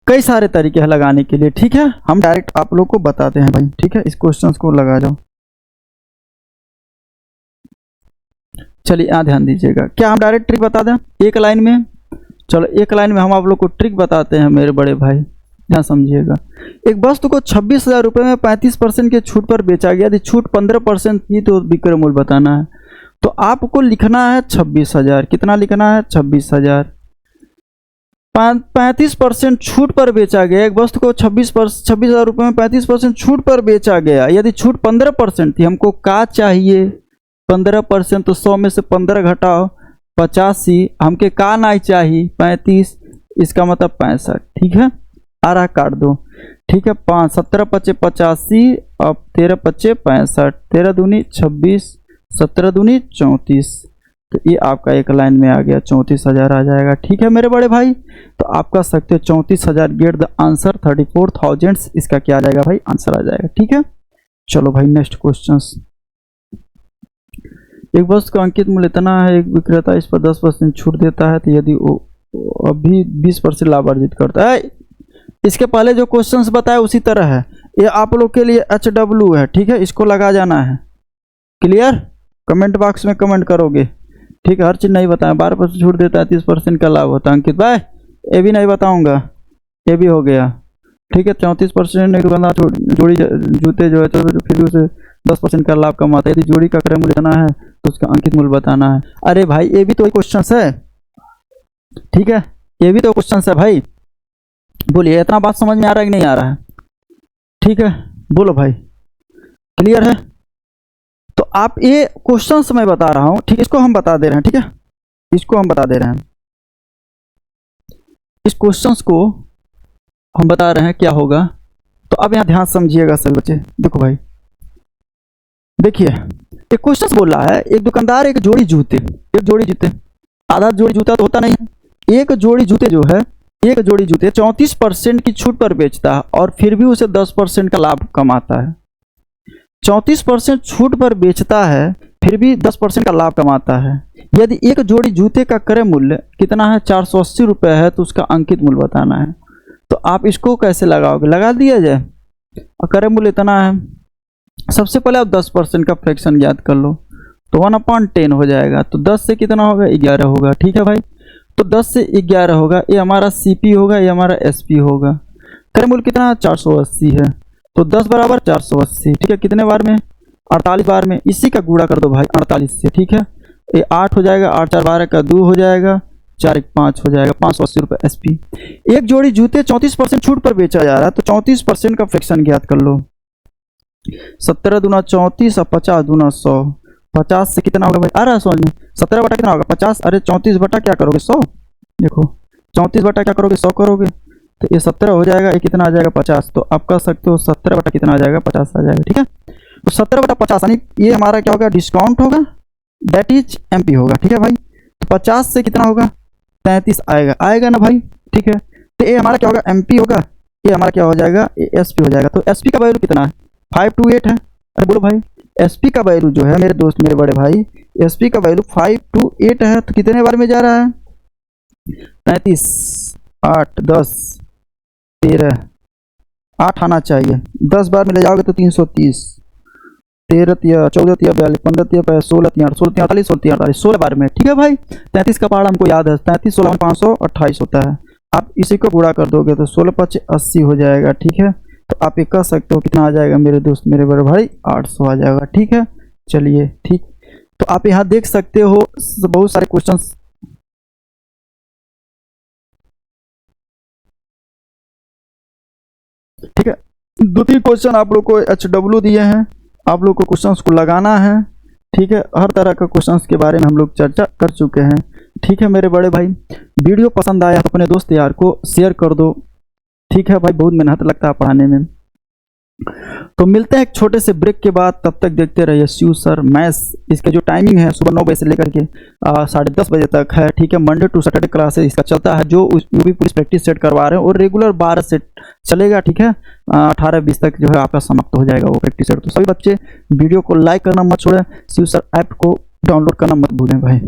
कई सारे तरीके हैं लगाने के लिए। ठीक है, हम डायरेक्ट आप लोग को बताते हैं भाई। ठीक है, इस क्वेश्चन को लगा जाओ। चलिए यहाँ ध्यान दीजिएगा, क्या हम डायरेक्ट ट्रिक बता दें एक लाइन में। चलो एक लाइन में हम आप लोग को ट्रिक बताते हैं मेरे बड़े भाई, ध्यान समझिएगा। एक वस्तु को 26,000 रुपये में 35% के छूट पर बेचा गया, यदि छूट 15% थी तो विक्रय मूल्य बताना है। तो आपको लिखना है 26,000, कितना लिखना है 26,000, 35% छूट पर बेचा गया। एक वस्तु को 26,000 रुपये में 35% छूट पर बेचा गया, यदि छूट 15% थी। हमको का चाहिए 15%, तो 100 में से 15 घटाओ 85, हमके का नहीं चाहिए 35, इसका मतलब 65। ठीक है, आ रहा काट दो। ठीक है, 5 17 पचे 85, अब 13 पचे 65, 13 दूनी 26, 17 दूनी 34, तो ये आपका एक लाइन में आ गया 34,000 आ जाएगा। ठीक है मेरे बड़े भाई, तो आप कह सकते हो 34,000 गेट द आंसर 34,000, इसका क्या आ जाएगा भाई, आंसर आ जाएगा। ठीक है, चलो भाई नेक्स्ट क्वेश्चन। एक वस्तु का अंकित मूल्य इतना है, एक विक्रेता इस पर 10% छूट देता है, तो यदि वो अभी 20% लाभ अर्जित करता है। इसके पहले जो क्वेश्चंस बताए उसी तरह है, ये आप लोग के लिए HW है। ठीक है, इसको लगा जाना है। क्लियर, कमेंट बॉक्स में कमेंट करोगे। ठीक है, हर चीज़ नहीं बताया, 12% छूट देता है, 30% का लाभ होता है। अंकित भाई ये भी नहीं बताऊंगा, ये भी हो गया। ठीक है, 34% एक दुकानदार जोड़ी जूते जो है तो फिर भी उसे 10% का लाभ कमाता है, यदि जोड़ी का क्रय मूल्य इतना है तो उसका अंकित मूल्य बताना है। अरे भाई ये भी तो क्वेश्चन है। ठीक है, ये भी तो क्वेश्चन है भाई, बोलिए इतना बात समझ में आ रहा है कि नहीं आ रहा है। ठीक है, बोलो भाई, क्लियर है। तो आप ये क्वेश्चन मैं बता रहा हूं, ठीक, इसको हम बता दे रहे हैं। ठीक है, इसको हम बता दे रहे हैं, इस क्वेश्चन को हम बता रहे हैं क्या होगा। तो अब यहाँ ध्यान समझिएगा सभी बच्चे, देखो भाई, देखिए एक क्वेश्चन बोल रहा है, एक दुकानदार एक जोड़ी जूते, आधा जोड़ी जूता तो होता नहीं है, एक जोड़ी जूते जो है, एक जोड़ी जूते 34% की छूट पर बेचता है और फिर भी उसे 10% का लाभ कमाता है। 34% छूट पर बेचता है, फिर भी 10% का लाभ कमाता है। यदि एक जोड़ी जूते का क्रय मूल्य कितना है 480 रुपये है, तो उसका अंकित मूल्य बताना है। तो आप इसको कैसे लगाओगे, लगा दिया जाए, क्रय मूल्य इतना है। सबसे पहले आप 10% का फ्रैक्शन ज्ञात कर लो, तो 1/10 हो जाएगा, तो 10 से कितना होगा 11 होगा। ठीक है भाई, तो 10 से 11 होगा, ये हमारा CP होगा, ये हमारा SP होगा। क्रय मूल्य कितना 480 है, तो 10 बराबर 480। ठीक है, कितने बार में 48 बार में, इसी का गुणा कर दो भाई 48 से। ठीक है, ये 8 हो जाएगा, 8 4 12 का 2 हो जाएगा, 4 1 5 हो जाएगा, 580 रुपये SP। एक जोड़ी जूते 34% छूट पर बेचा जा रहा है, तो 34% का फ्रैक्शन ज्ञात कर लो। 17 दूना 34 और 50 दूना 100, 50 से कितना होगा भाई, आ रहा है समझ में, 17 बटा कितना होगा 50, अरे 34 बटा क्या करोगे 100, देखो 34 बटा क्या करोगे 100 करोगे, तो ये 17 हो जाएगा, ये कितना आ जाएगा 50। तो आप कह सकते हो 17 बटा कितना आ जाएगा 50 आ जाएगा। ठीक है, तो 17 बटा 50 यानी ये हमारा क्या होगा, डिस्काउंट होगा, दैट इज MP होगा। ठीक है भाई, तो 50 से कितना होगा 33 आएगा ना भाई। ठीक है, तो ये हमारा क्या होगा MP होगा, ये हमारा क्या हो जाएगा SP हो जाएगा। तो SP का वैल्यू कितना है 528 है। अरे बोलो भाई, SP का वैल्यू जो है मेरे दोस्त मेरे बड़े भाई, SP का वैल्यू 528 है, तो कितने बार में जा रहा है 33, 8 10 13, 8 आना चाहिए, 10 बार में ले जाओगे तो 330, 13 तिया 14 तिया 42 15 तिया 16 तिया 16 तिया 48 16 तिया 48 16 बार में, ठीक है भाई। 33 का पहाड़ हमको याद है, 33 16 528 होता है। आप इसी को गुणा कर दोगे तो 16 5 80 हो जाएगा, ठीक है। तो आप ये कह सकते हो कितना आ जाएगा मेरे दोस्त मेरे बड़े भाई, 800 आ जाएगा, ठीक है। चलिए ठीक, तो आप यहाँ देख सकते हो बहुत सारे क्वेश्चंस, ठीक है। 2-3 क्वेश्चन आप लोग को HW दिए हैं, आप लोग को क्वेश्चंस को लगाना है, ठीक है। हर तरह का क्वेश्चंस के बारे में हम लोग चर्चा कर चुके हैं, ठीक है मेरे बड़े भाई। वीडियो पसंद आया तो अपने दोस्त यार को शेयर कर दो, ठीक है भाई। बहुत मेहनत लगता है पढ़ाने में। तो मिलते हैं एक छोटे से ब्रेक के बाद, तब तक देखते रहिए शिव सर मैथ्स। इसका जो टाइमिंग है सुबह 9 बजे से लेकर के 10:30 बजे तक है, ठीक है। मंडे टू सैटरडे क्लासेस इसका चलता है, जो भी पूरी प्रैक्टिस सेट करवा रहे हैं, और रेगुलर 12 से चलेगा, ठीक है। 18-20 तक जो है आपका समाप्त हो जाएगा वो प्रैक्टिस सेट। तो सभी बच्चे वीडियो को लाइक करना मत छोड़ें, शिव सर ऐप को डाउनलोड करना मत भूलें भाई।